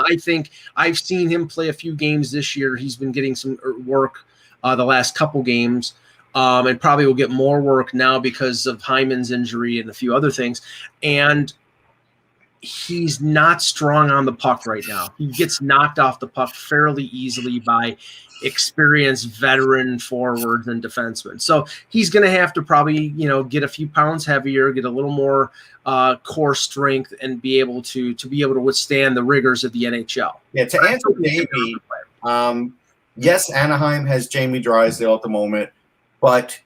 I think I've seen him play a few games this year. He's been getting some work the last couple games and probably will get more work now because of Hyman's injury and a few other things. And he's not strong on the puck right now. He gets knocked off the puck fairly easily by experienced veteran forwards and defensemen. So he's going to have to probably, get a few pounds heavier, get a little more core strength, and be able to withstand the rigors of the NHL. Yeah, to answer Davey, yes, Anaheim has Jamie Drysdale at the moment, but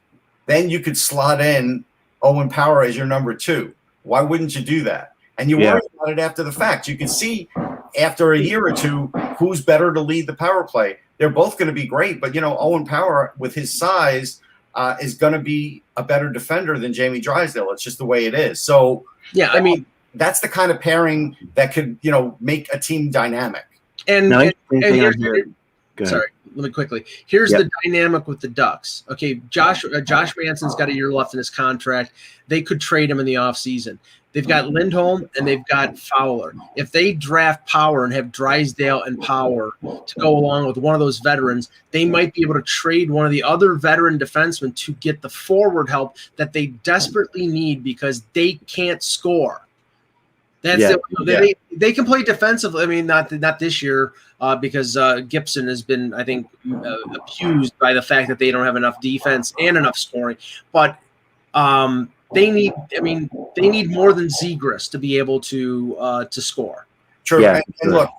then you could slot in Owen Power as your number 2. Why wouldn't you do that? And you worry about it after the fact. You can see after a year or two who's better to lead the power play. They're both going to be great, but Owen Power with his size is going to be a better defender than Jamie Drysdale. It's just the way it is. So yeah, I mean, that's the kind of pairing that could make a team dynamic. And sorry, let me quickly. Here's the dynamic with the Ducks. Okay, Josh Manson's got a year left in his contract. They could trade him in the offseason. They've got Lindholm and they've got Fowler. If they draft Power and have Drysdale and Power to go along with one of those veterans, they might be able to trade one of the other veteran defensemen to get the forward help that they desperately need because they can't score. They can play defensively. I mean, not this year because Gibson has been, I think, abused by the fact that they don't have enough defense and enough scoring. But they need more than Zegras to be able to score. True. Yeah, and look,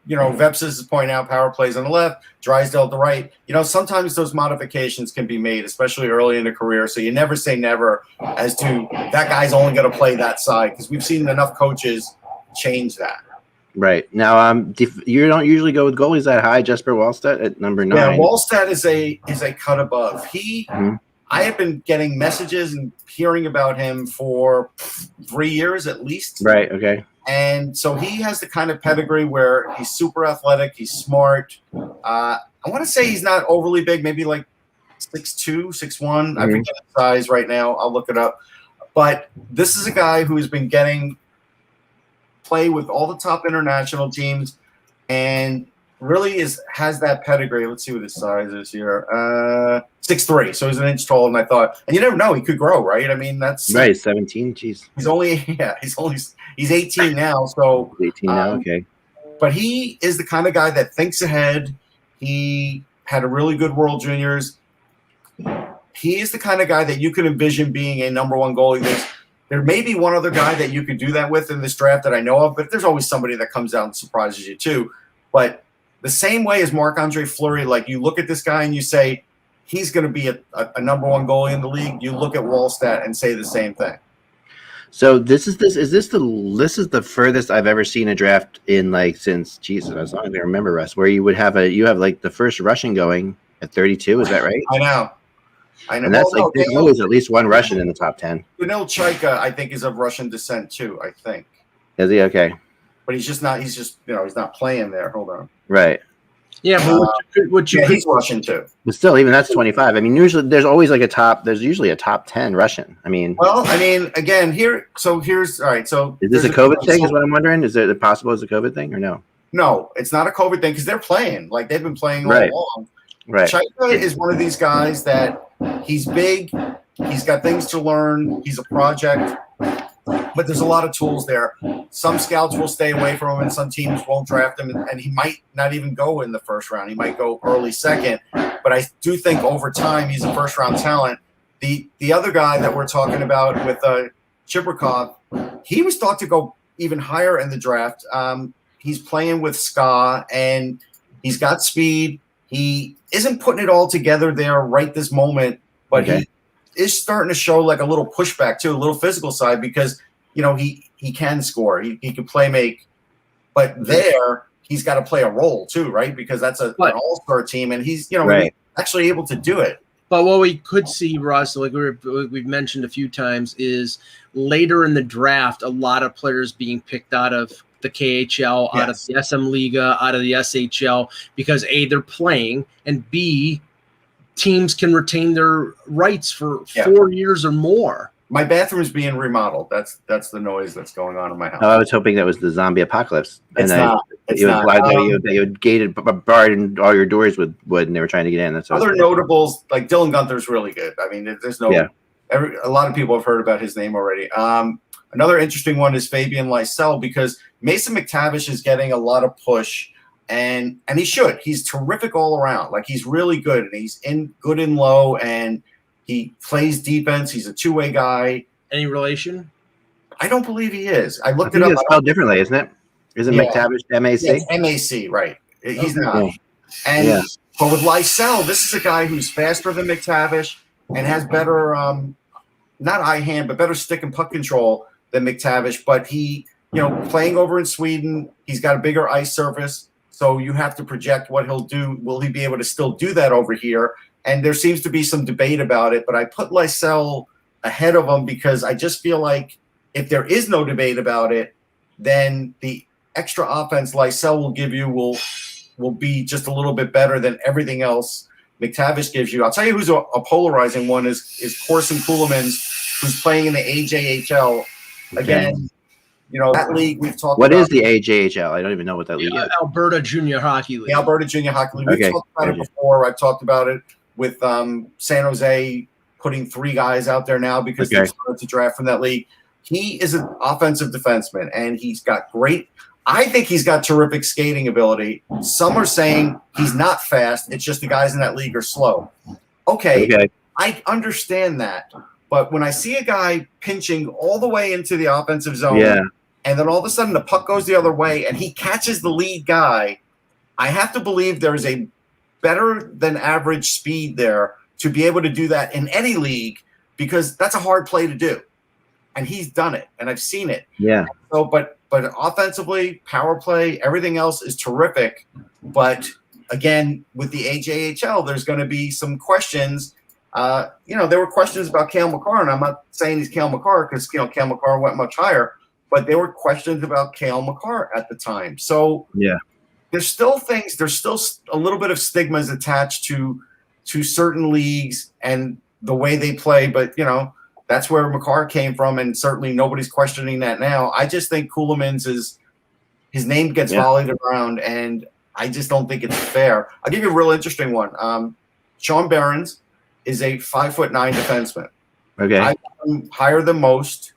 Veps is pointing out power plays on the left, Drysdale at the right. Sometimes those modifications can be made, especially early in the career. So you never say never as to that guy's only going to play that side because we've seen enough coaches change that. Right. Now, you don't usually go with goalies that high. Jesper Wallstreet at number 9. Yeah, Wallstreet is a cut above. I have been getting messages and hearing about him for 3 years at least. Right. Okay. And so he has the kind of pedigree where he's super athletic. He's smart. I want to say he's not overly big, maybe like 6'2", 6'1". I forget the size right now. I'll look it up. But this is a guy who has been getting play with all the top international teams and really has that pedigree. Let's see what his size is here. 6'3", so he's an inch taller than I thought. And you never know, he could grow, right? I mean, that's right. 17. Jeez. He's 18 now. So 18 now. Okay. But he is the kind of guy that thinks ahead. He had a really good World Juniors. He is the kind of guy that you can envision being a number 1 goalie. There may be one other guy that you could do that with in this draft that I know of, but there's always somebody that comes out and surprises you too. But the same way as Marc-Andre Fleury, like you look at this guy and you say, he's going to be a number 1 goalie in the league. You look at Wallstreet and say the same thing. So this is the furthest I've ever seen a draft in since Jesus, as long as I remember, Russ, where you have the first Russian going at 32. Is that right? I know. And that's there's always at least one Russian in the top 10. Danil Chaika, I think, is of Russian descent too. I think. Is he okay? But he's just not. He's just he's not playing there. Hold on. Right. Yeah, but he's Russian too. But still, even that's 25. I mean, usually there's always there's usually a top 10 Russian. I mean, again, here's all right. So is this a COVID thing? Is what I'm wondering. Is it possible it's a COVID thing or no? No, it's not a COVID thing because they're playing. They've been playing all along. Right. Chaika is one of these guys that he's big. He's got things to learn. He's a project. But there's a lot of tools there. Some scouts will stay away from him, and some teams won't draft him, and he might not even go in the first round. He might go early second. But I do think over time he's a first-round talent. The other guy that we're talking about with Chibrikov, he was thought to go even higher in the draft. He's playing with Ska, and he's got speed. He isn't putting it all together there right this moment, but he is starting to show a little pushback too, a little physical side because he can score, he can play make, but there he's got to play a role too, right? Because that's an all-star team, and he's actually able to do it. But what we could see, Russ, we've mentioned a few times, is later in the draft, a lot of players being picked out of the KHL, out of the SM Liga, out of the SHL, because A, they're playing, and B, teams can retain their rights for 4 years or more. My bathroom's being remodeled. That's the noise that's going on in my house. Oh, I was hoping that was the zombie apocalypse. It's not. You had gated, barred all your doors with wood, and they were trying to get in. That's other notables, Dylan Gunther's really good. I mean, there's no. Yeah. A lot of people have heard about his name already. Another interesting one is Fabian Lysell, because Mason McTavish is getting a lot of push, and he should. He's terrific all around. Like, he's really good, and he's good in low, and he plays defense. He's a two-way guy. Any relation? I don't believe he is. I looked I think it up. it's spelled differently, isn't it? Isn't McTavish M-A-C? Yes, M-A-C, right. He's not. Yeah. And but with Lysell, this is a guy who's faster than McTavish and has better, not eye hand, but better stick and puck control than McTavish. But he, playing over in Sweden, he's got a bigger ice surface. So you have to project what he'll do. Will he be able to still do that over here? And there seems to be some debate about it. But I put Lysell ahead of him because I just feel like if there is no debate about it, then the extra offense Lysell will give you will be just a little bit better than everything else McTavish gives you. I'll tell you who's a polarizing one is Corson Ceulemans, who's playing in the AJHL. Again, that league we've talked about. What is the AJHL? I don't even know what that league is. Alberta Junior Hockey League. The Alberta Junior Hockey League. We've talked about it before. I've talked about it with San Jose putting 3 guys out there now because they started to draft from that league. He is an offensive defenseman, and he's got I think he's got terrific skating ability. Some are saying he's not fast. It's just the guys in that league are slow. Okay. I understand that. But when I see a guy pinching all the way into the offensive zone, and then all of a sudden the puck goes the other way and he catches the lead guy, I have to believe there is a better than average speed there to be able to do that in any league, because that's a hard play to do. And he's done it, and I've seen it. Yeah. So, but offensively, power play, everything else is terrific. But again, with the AJHL, there's going to be some questions. There were questions about Cale Makar, and I'm not saying he's Cale Makar because Cale Makar went much higher, but there were questions about Cale Makar at the time. So there's still things. There's still a little bit of stigmas attached to certain leagues and the way they play, but that's where Makar came from, and certainly nobody's questioning that now. I just think Ceulemans his name gets volleyed around, and I just don't think it's fair. I'll give you a real interesting one. Sean Behrens is a 5'9" defenseman. Okay. I'm higher than most.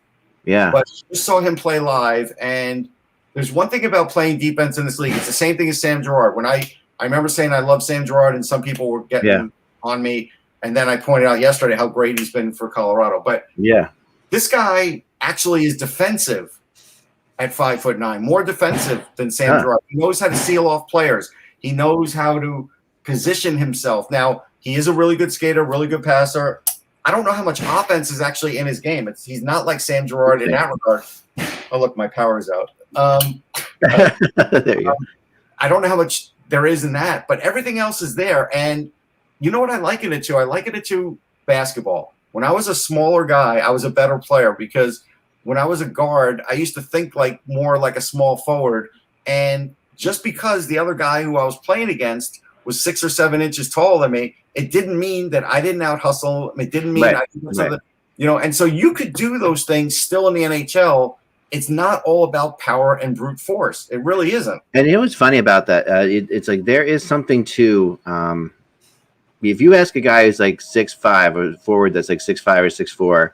Yeah. But I just saw him play live, and there's one thing about playing defense in this league. It's the same thing as Sam Girard. When I remember saying I love Sam Girard, and some people were getting on me. And then I pointed out yesterday how great he's been for Colorado. But this guy actually is defensive at 5'9", more defensive than Sam Girard. He knows how to seal off players. He knows how to position himself. Now, he is a really good skater, really good passer. I don't know how much offense is actually in his game. He's not like Sam Girard in that regard. Oh, look, my power's out. There you go. I don't know how much there is in that, but everything else is there. And you know what I liken it to? I liken it to basketball. When I was a smaller guy, I was a better player because when I was a guard, I used to think more like a small forward. And just because the other guy who I was playing against was 6 or 7 inches taller than me, it didn't mean that I didn't out hustle. It didn't mean I didn't and so you could do those things still in the NHL. It's not all about power and brute force. It really isn't. And you know what's funny about that? It's like there is something to if you ask a guy who's like 6'5" or forward that's like 6'5" or 6'4",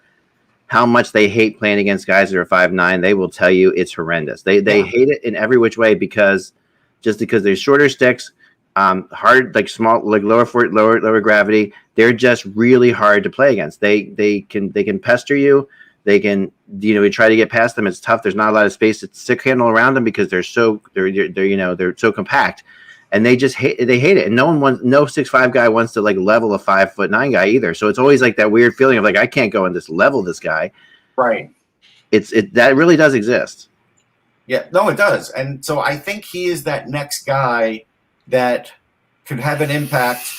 how much they hate playing against guys that are 5'9", they will tell you it's horrendous. They hate it in every which way because they're shorter sticks, hard, like small, like lower gravity. They're just really hard to play against. They can pester you. They can, we try to get past them. It's tough. There's not a lot of space to stick handle around them because they're so compact. And they just hate it. And no 6'5" guy wants to level a 5'9" guy either. So it's always like that weird feeling of I can't go and just level this guy. Right. That really does exist. Yeah, no, it does. And so I think he is that next guy that could have an impact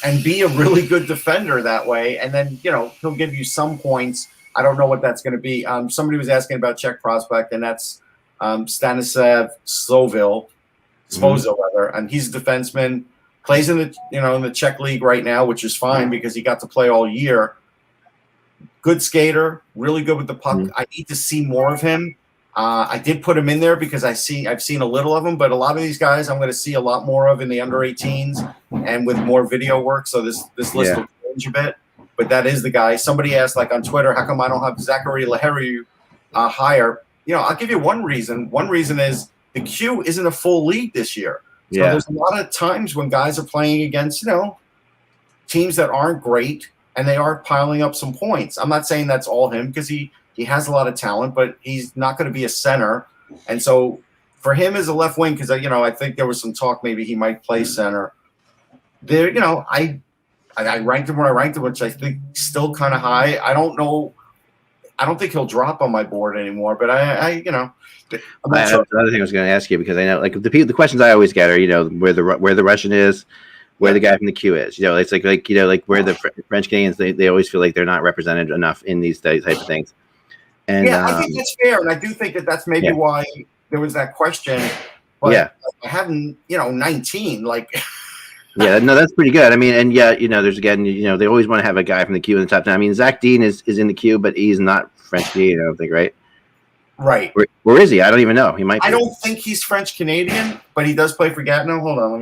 and be a really good defender that way. And then, he'll give you some points. I don't know what that's going to be. Somebody was asking about Czech prospect, and that's Stanislav Svozil, and he's a defenseman, plays in the Czech league right now, which is fine because he got to play all year. Good skater, really good with the puck. I need to see more of him. I did put him in there because I've seen a little of him, but a lot of these guys I'm going to see a lot more of in the under 18s and with more video work. So this list will change a bit, but that is the guy. Somebody asked on Twitter, how come I don't have Zachary Laherriou higher. I'll give you one reason. One reason is the Q isn't a full league this year. So there's a lot of times when guys are playing against, teams that aren't great, and they are piling up some points. I'm not saying that's all him, because he has a lot of talent, but he's not going to be a center. And so for him as a left wing, because I think there was some talk maybe he might play center. There, I ranked him where I ranked him, which I think still kind of high. I don't know. I don't think he'll drop on my board anymore, but I'm not sure. Another thing I was going to ask you, because I know, like, the questions I always get are, where the Russian is, where the guy from the Q is. It's like where the French Canadians, they always feel like they're not represented enough in these type of things. And I think that's fair, and I do think that's maybe why there was that question. But I haven't, 19, like. Yeah, no, that's pretty good. I mean, and there's again, they always want to have a guy from the Q in the top 10. I mean, Zach Dean is in the Q, but he's not French Canadian, I don't think, right? Right. Where is he? I don't even know. He might be. I don't think he's French Canadian, but he does play for Gatineau. Hold on,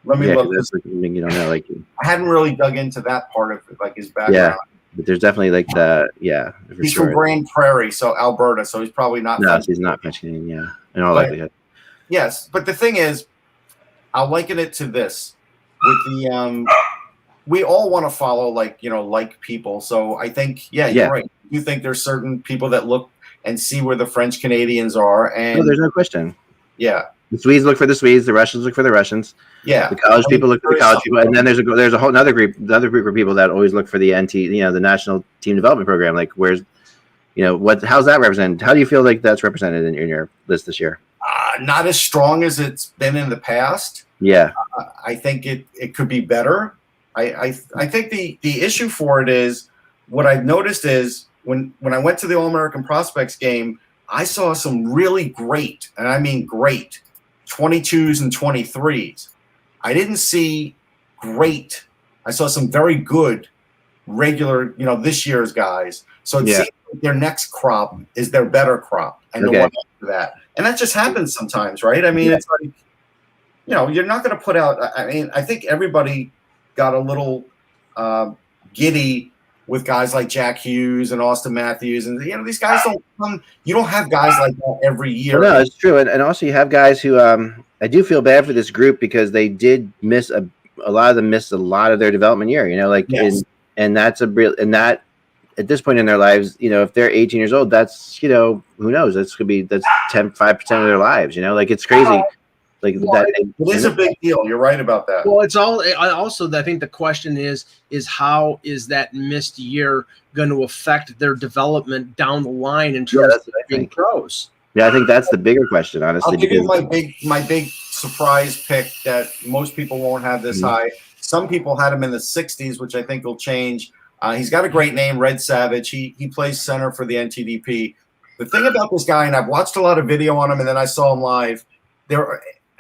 let me look. That's like, you don't know, like, I hadn't really dug into that part of it, like his background. Yeah, but there's definitely like he's from Grand Prairie, so Alberta, so he's probably not. No, he's not French Canadian. Yeah, in all likelihood. Yes, but the thing is, I'll liken it to this. With the we all want to follow like people. So I think you're right. You think there's certain people that look and see where the French Canadians are, and there's no question. Yeah, the Swedes look for the Swedes, the Russians look for the Russians. Yeah, the college people look for the college people, and then there's a whole other group of people that always look for the the National Team Development Program. Like, where's how's that represented? How do you feel like that's represented in your list this year? Not as strong as it's been in the past. Yeah, I think it could be better. I think the issue for it is, what I've noticed is when I went to the All-American Prospects game, I saw some really great, and I mean great, 22s and 23s. I didn't see great. I saw some very good regular, this year's guys. So it seems like their next crop is their better crop, and the one after that. And that just happens sometimes, right? I mean, it's like, you're not going to put out. I mean, I think everybody got a little giddy with guys like Jack Hughes and Austin Matthews, and these guys don't come. You don't have guys like that every year. Well, no, it's true, and also you have guys who I do feel bad for this group, because they did miss a lot of them missed a lot of their development year. And that's that at this point in their lives, if they're 18 years old, that's who knows? That's 5% of their lives. Like, it's crazy. Like, it is a big deal. You're right about that. Well, it's all also. I think the question is how is that missed year going to affect their development down the line in terms of being pros? Yeah, I think that's the bigger question, honestly. I'll give you my big surprise pick that most people won't have this high. Some people had him in the 60s, which I think will change. He's got a great name, Red Savage. He plays center for the NTDP. The thing about this guy, and I've watched a lot of video on him, and then I saw him live.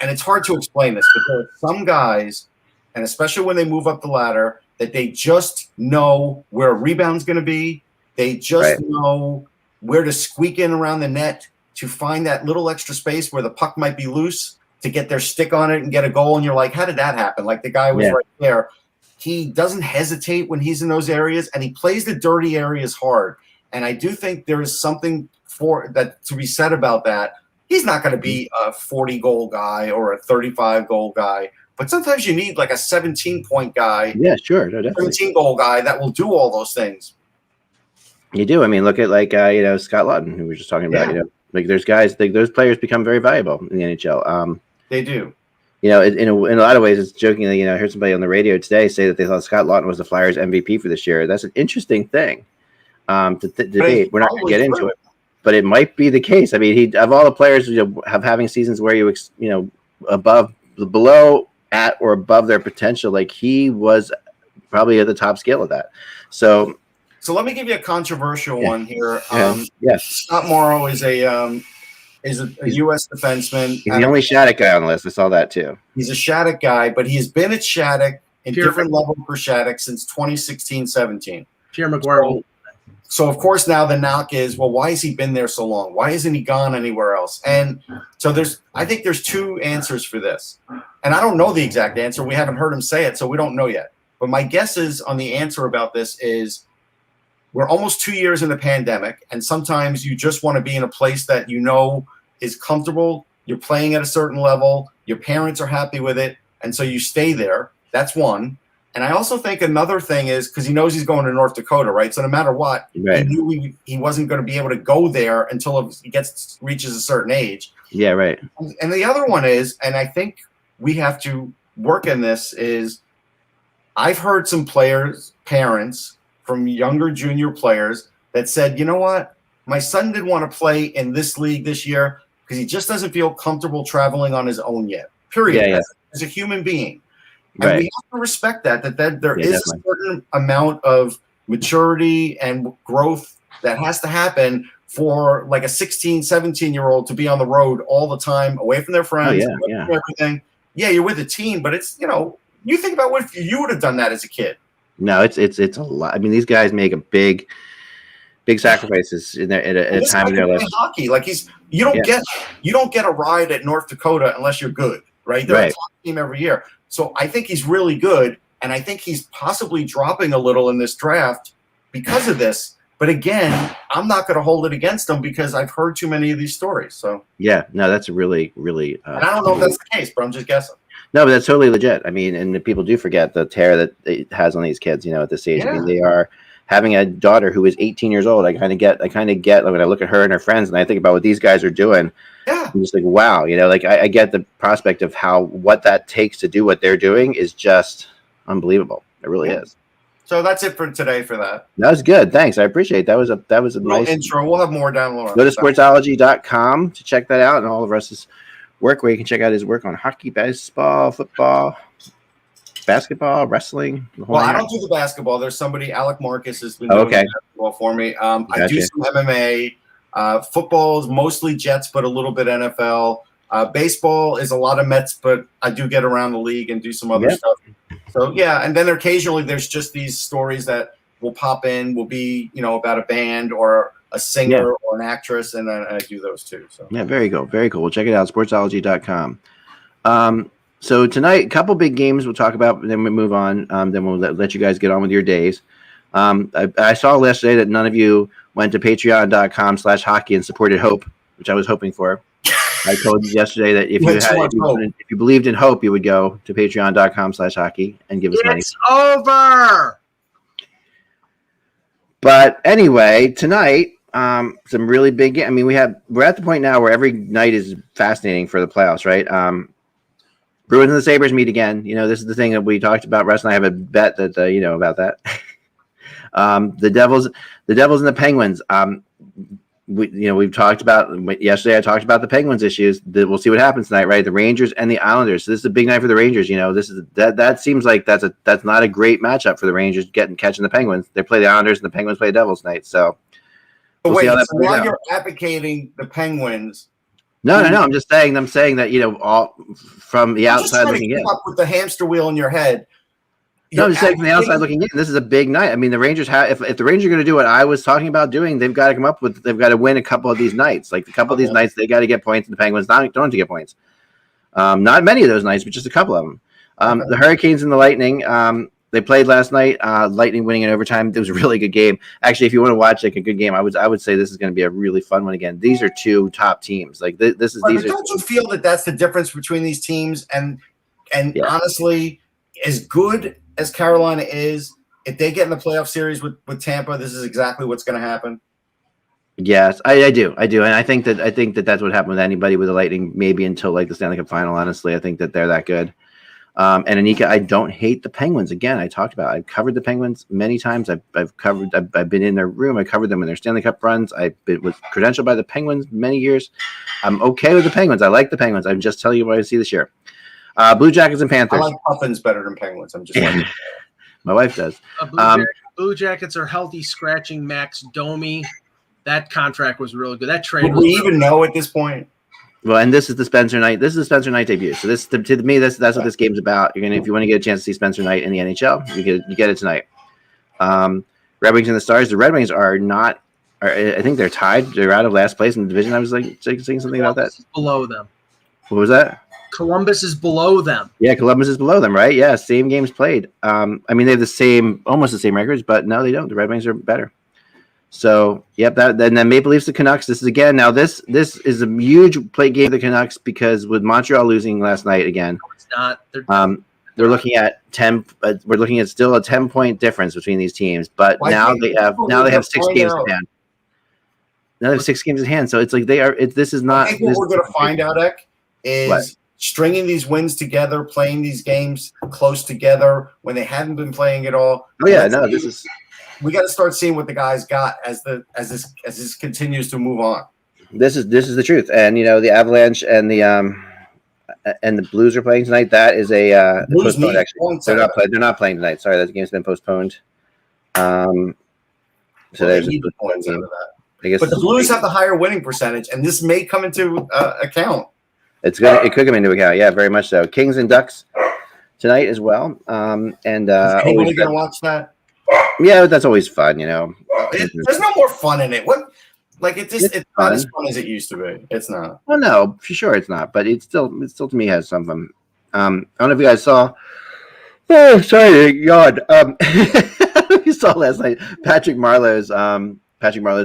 And it's hard to explain this, but there are some guys, and especially when they move up the ladder, that they just know where a rebound's going to be. They just know where to squeak in around the net to find that little extra space where the puck might be loose, to get their stick on it and get a goal. And you're like, how did that happen? Like, the guy was right there. He doesn't hesitate when he's in those areas, and he plays the dirty areas hard. And I do think there is something to be said about that. He's not going to be a 40-goal guy or a 35-goal guy, but sometimes you need like a 17-point guy. Yeah, sure. No, 17-goal guy that will do all those things. You do. I mean, look at Scott Lawton, who we were just talking about. Like, there's guys, those players become very valuable in the NHL. They do. In a lot of ways, it's jokingly. I heard somebody on the radio today say that they thought Scott Lawton was the Flyers MVP for this year. That's an interesting thing to debate. We're not going to get into it, but it might be the case. I mean, he, of all the players, having seasons where below, at, or above their potential, like, he was probably at the top scale of that. So let me give you a controversial one here. Scott Morrow is a U.S. defenseman. He's the only Shattuck guy on the list. I saw that too. He's a Shattuck guy, but he has been at Shattuck in different levels for Shattuck since 2016-17. Pierre McGuire. So, of course, now the knock is, well, why has he been there so long? Why isn't he gone anywhere else? And so I think there's two answers for this. And I don't know the exact answer. We haven't heard him say it, so we don't know yet. But my guess is on the answer about this is we're almost 2 years in the pandemic, and sometimes you just want to be in a place that you know is comfortable. You're playing at a certain level. Your parents are happy with it, and so you stay there. That's one. And I also think another thing is because he knows he's going to North Dakota, right? So no matter what, Right. he knew he wasn't going to be able to go there until he reaches a certain age. Yeah, right. And the other one is, and I think we have to work in this, is I've heard some parents from younger junior players that said, you know what? My son didn't want to play in this league this year because he just doesn't feel comfortable traveling on his own yet, period. Yeah. As a human being. And Right. we have to respect that there is definitely. a certain amount of maturity and growth that has to happen for like a 16, 17-year-old to be on the road all the time, away from their friends, away from everything. Yeah, you're with a team, but it's, you think about what if you would have done that as a kid. No, it's a lot. I mean, these guys make a big sacrifices in at a time in their life. Hockey, like you don't get a ride at North Dakota unless you're good, right? They're a top team every year. So I think he's really good, and I think he's possibly dropping a little in this draft because of this. But again, I'm not going to hold it against him because I've heard too many of these stories. So yeah, no, that's really. And I don't know if that's the case, but I'm just guessing. No, but that's totally legit. I mean, and people do forget the tear that it has on these kids. At this age, I mean, they are having a daughter who is 18 years old. I kind of get when I look at her and her friends, and I think about what these guys are doing. Yeah, I'm just like, wow, I get the prospect of what that takes to do what they're doing is just unbelievable. It really is. So that's it for today for that. That was good. Thanks. I appreciate it. That was a nice intro. We'll have more down the line. Go to sportsology.com to check that out and all of Russ's work, where you can check out his work on hockey, baseball, football, basketball, wrestling. Well, I don't do the basketball. There's somebody, Alec Marcus, has been doing basketball for me. I do some MMA. Football is mostly Jets, but a little bit NFL. Baseball is a lot of Mets, but I do get around the league and do some other stuff. So, and then occasionally there's just these stories that will pop in, will be, about a band or a singer or an actress, and I do those too. So yeah, very cool. Very cool. Well, check it out, sportsology.com. So tonight, a couple big games we'll talk about, and then we move on. Then we'll let you guys get on with your days. I saw yesterday that none of you went to patreon.com/hockey and supported Hope, which I was hoping for. I told you yesterday that if you believed in hope, you would go to patreon.com/hockey and give us money. It's over. But anyway, tonight, some really big. I mean, we're at the point now where every night is fascinating for the playoffs, right? Bruins and the Sabres meet again. This is the thing that we talked about. Russ and I have a bet that about that. The Devils and the Penguins. We've talked about yesterday. I talked about the Penguins issues. We'll see what happens tonight, right? The Rangers and the Islanders. So this is a big night for the Rangers. That seems like that's not a great matchup for the Rangers catching the Penguins. They play the Islanders and the Penguins play the Devils tonight. So we'll see how that plays out. You're advocating the Penguins. No. I'm just saying. I'm saying that all from the outside looking in. Up with the hamster wheel in your head. No, I'm just saying from the outside looking in, this is a big night. I mean, the Rangers if the Rangers are going to do what I was talking about doing, they've got to win a couple of these nights. Like a couple of these nights, they got to get points, and the Penguins don't have to get points. Not many of those nights, but just a couple of them. The Hurricanes and the Lightning, they played last night. Lightning winning in overtime. It was a really good game. Actually, if you want to watch a good game, I would say this is going to be a really fun one again. These are two top teams. Like don't you feel that that's the difference between these teams? And honestly, as good as Carolina is, if they get in the playoff series with Tampa, this is exactly what's going to happen. Yes, I do, and I think that that's what happened with anybody with the Lightning, maybe until like the Stanley Cup final. Honestly, I think that they're that good. And Anika, I don't hate the Penguins. Again, I've covered the Penguins many times. I've been in their room. I covered them in their Stanley Cup runs. I've been credentialed by the Penguins many years. I'm okay with the Penguins. I like the Penguins. I'm just telling you what I see this year. Blue Jackets and Panthers. I like Puffins better than Penguins. I'm just saying. My wife does. Blue Jackets are healthy scratching Max Domi. That contract was really good. That trade. Would we even know at this point? Well, and this is the Spencer Knight. This is the Spencer Knight debut. So this, to me, that's what this game's about. If you want to get a chance to see Spencer Knight in the NHL, you get it tonight. Red Wings and the Stars. The Red Wings are not. I think they're tied. They're out of last place in the division. I was saying something about that. Below them. What was that? Columbus is below them. Yeah, Columbus is below them, right? Yeah, same games played. They have almost the same records, but no, they don't. The Red Wings are better. So, yep, and then Maple Leafs, the Canucks. This is again. Now, this is a huge play game of the Canucks because with Montreal losing last night again, It's not. they're looking at 10. We're looking at still a 10-point difference between these teams, but now they have 6 games in hand. Now they have 6 games in hand, so it's like they are. This is not. I think what we're going to find out, Ek, is what? Stringing these wins together, playing these games close together when they haven't been playing at all. Oh yeah, no, this is. We got to start seeing what the guys got as this continues to move on. This is the truth, and the Avalanche and the Blues are playing tonight. That is a postponed. Actually, they're not playing tonight. Sorry, that game's been postponed. So there's the points out of that. I guess, but the Blues have the higher winning percentage, and this may come into account. It could come into account. Yeah, very much so. Kings and Ducks tonight as well. And anybody gonna watch that? Yeah, that's always fun, There's no more fun in it. What? Like it's not as fun as it used to be. It's not. Well, no, for sure it's not. But it still to me has some fun. I don't know if you guys saw. Oh, sorry, yawn. You saw last night Patrick Marleau's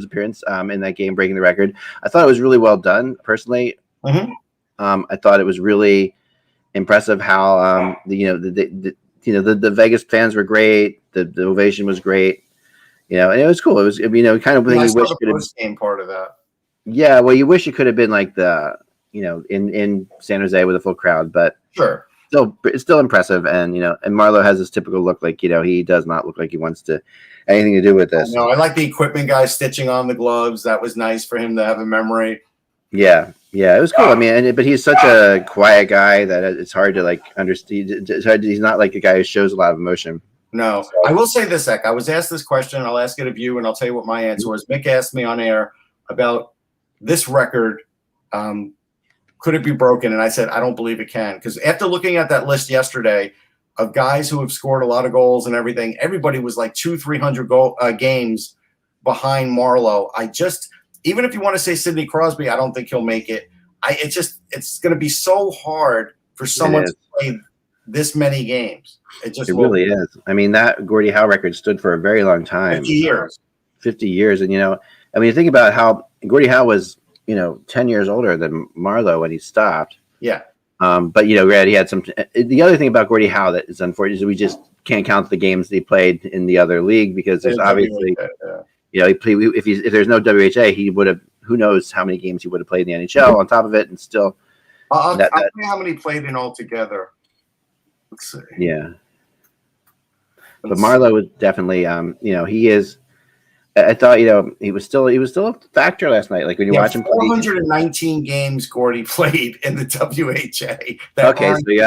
appearance in that game, breaking the record. I thought it was really well done. Personally, I thought it was really impressive how the Vegas fans were great. The ovation was great. And it was cool. It was kind of thing you wish could have game part of that. Yeah, well, you wish it could have been like in San Jose with a full crowd, but sure. It's still impressive, and and Marleau has this typical look like he does not look like he wants to anything to do with this. No, I like the equipment guy stitching on the gloves. That was nice for him to have a memory. Yeah, it was cool. I mean, but he's such a quiet guy that it's hard to understand. He's not like a guy who shows a lot of emotion. No, I will say this, Ek. I was asked this question. I'll ask it of you, and I'll tell you what my answer was. Mick asked me on air about this record. Could it be broken? And I said, I don't believe it can. Because after looking at that list yesterday of guys who have scored a lot of goals and everything, everybody was like 200-300 games behind Marleau. Even if you want to say Sidney Crosby, I don't think he'll make it. It's going to be so hard for someone to play this many games. It really is. I mean, that Gordie Howe record stood for a very long time. 50 years. 50 years. And, you think about how Gordie Howe was, 10 years older than Marleau when he stopped. Yeah. But, he had some – the other thing about Gordie Howe that is unfortunate is we just can't count the games that he played in the other league because there's obviously – if there's no WHA, he would have – who knows how many games he would have played in the NHL on top of it and still – I'll tell you how many played in altogether. Let's see. Yeah. But Marleau was definitely he is – I thought, he was still a factor last night. Like when you watch him play. 419 games Gordie played in the WHA. Okay, so you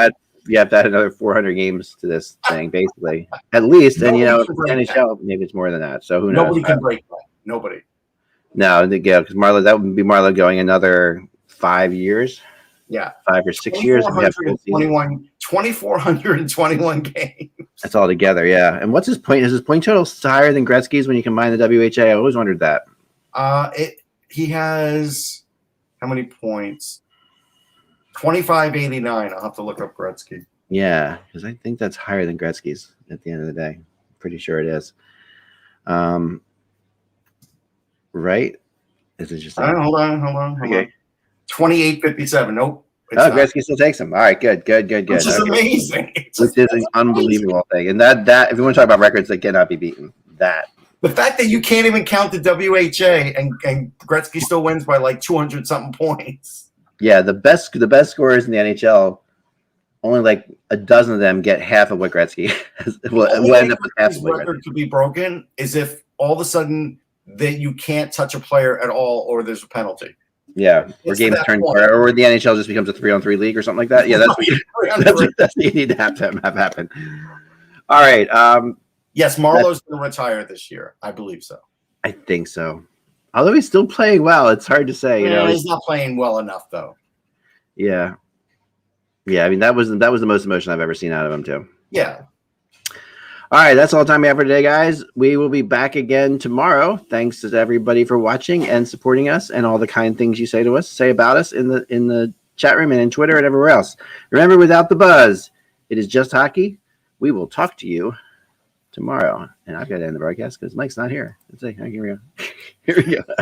have to add another 400 games to this thing, basically. At least, and NHL, maybe it's more than that. So who knows? Nobody can break that. Nobody. No, because Marleau, that would be Marleau going another 5 years. Yeah. 5 or 6 years. 2,421 games. That's all together, yeah. And what's his point? Is his point total higher than Gretzky's when you combine the WHA? I always wondered that. He has how many points? 2,589. I'll have to look up Gretzky. Yeah, because I think that's higher than Gretzky's at the end of the day. Pretty sure it is. Right? Is it just hold on. Okay. 28.57. Nope. Gretzky still takes him. All right, good. Which is amazing. Which is an unbelievable thing. And that if you want to talk about records that cannot be beaten, that. The fact that you can't even count the WHA and Gretzky still wins by like 200-something points. Yeah, the best scorers in the NHL, only like a dozen of them get half of what Gretzky has. Will end up with half of what record could be broken is if all of a sudden that you can't touch a player at all or there's a penalty. Yeah, or games turn, or the NHL just becomes a 3-on-3 league or something like that. Yeah, that's what you need to have happen. All right. Yes, Marleau's going to retire this year. I believe so. I think so. Although he's still playing well, it's hard to say. He's not playing well enough though. Yeah. I mean, that was the most emotion I've ever seen out of him too. Yeah. All right, that's all the time we have for today, guys. We will be back again tomorrow. Thanks to everybody for watching and supporting us and all the kind things you say about us in the chat room and in Twitter and everywhere else. Remember, without the buzz, it is just hockey. We will talk to you tomorrow. And I've got to end the broadcast because Mike's not here. Let's see. Here we go. Here we go.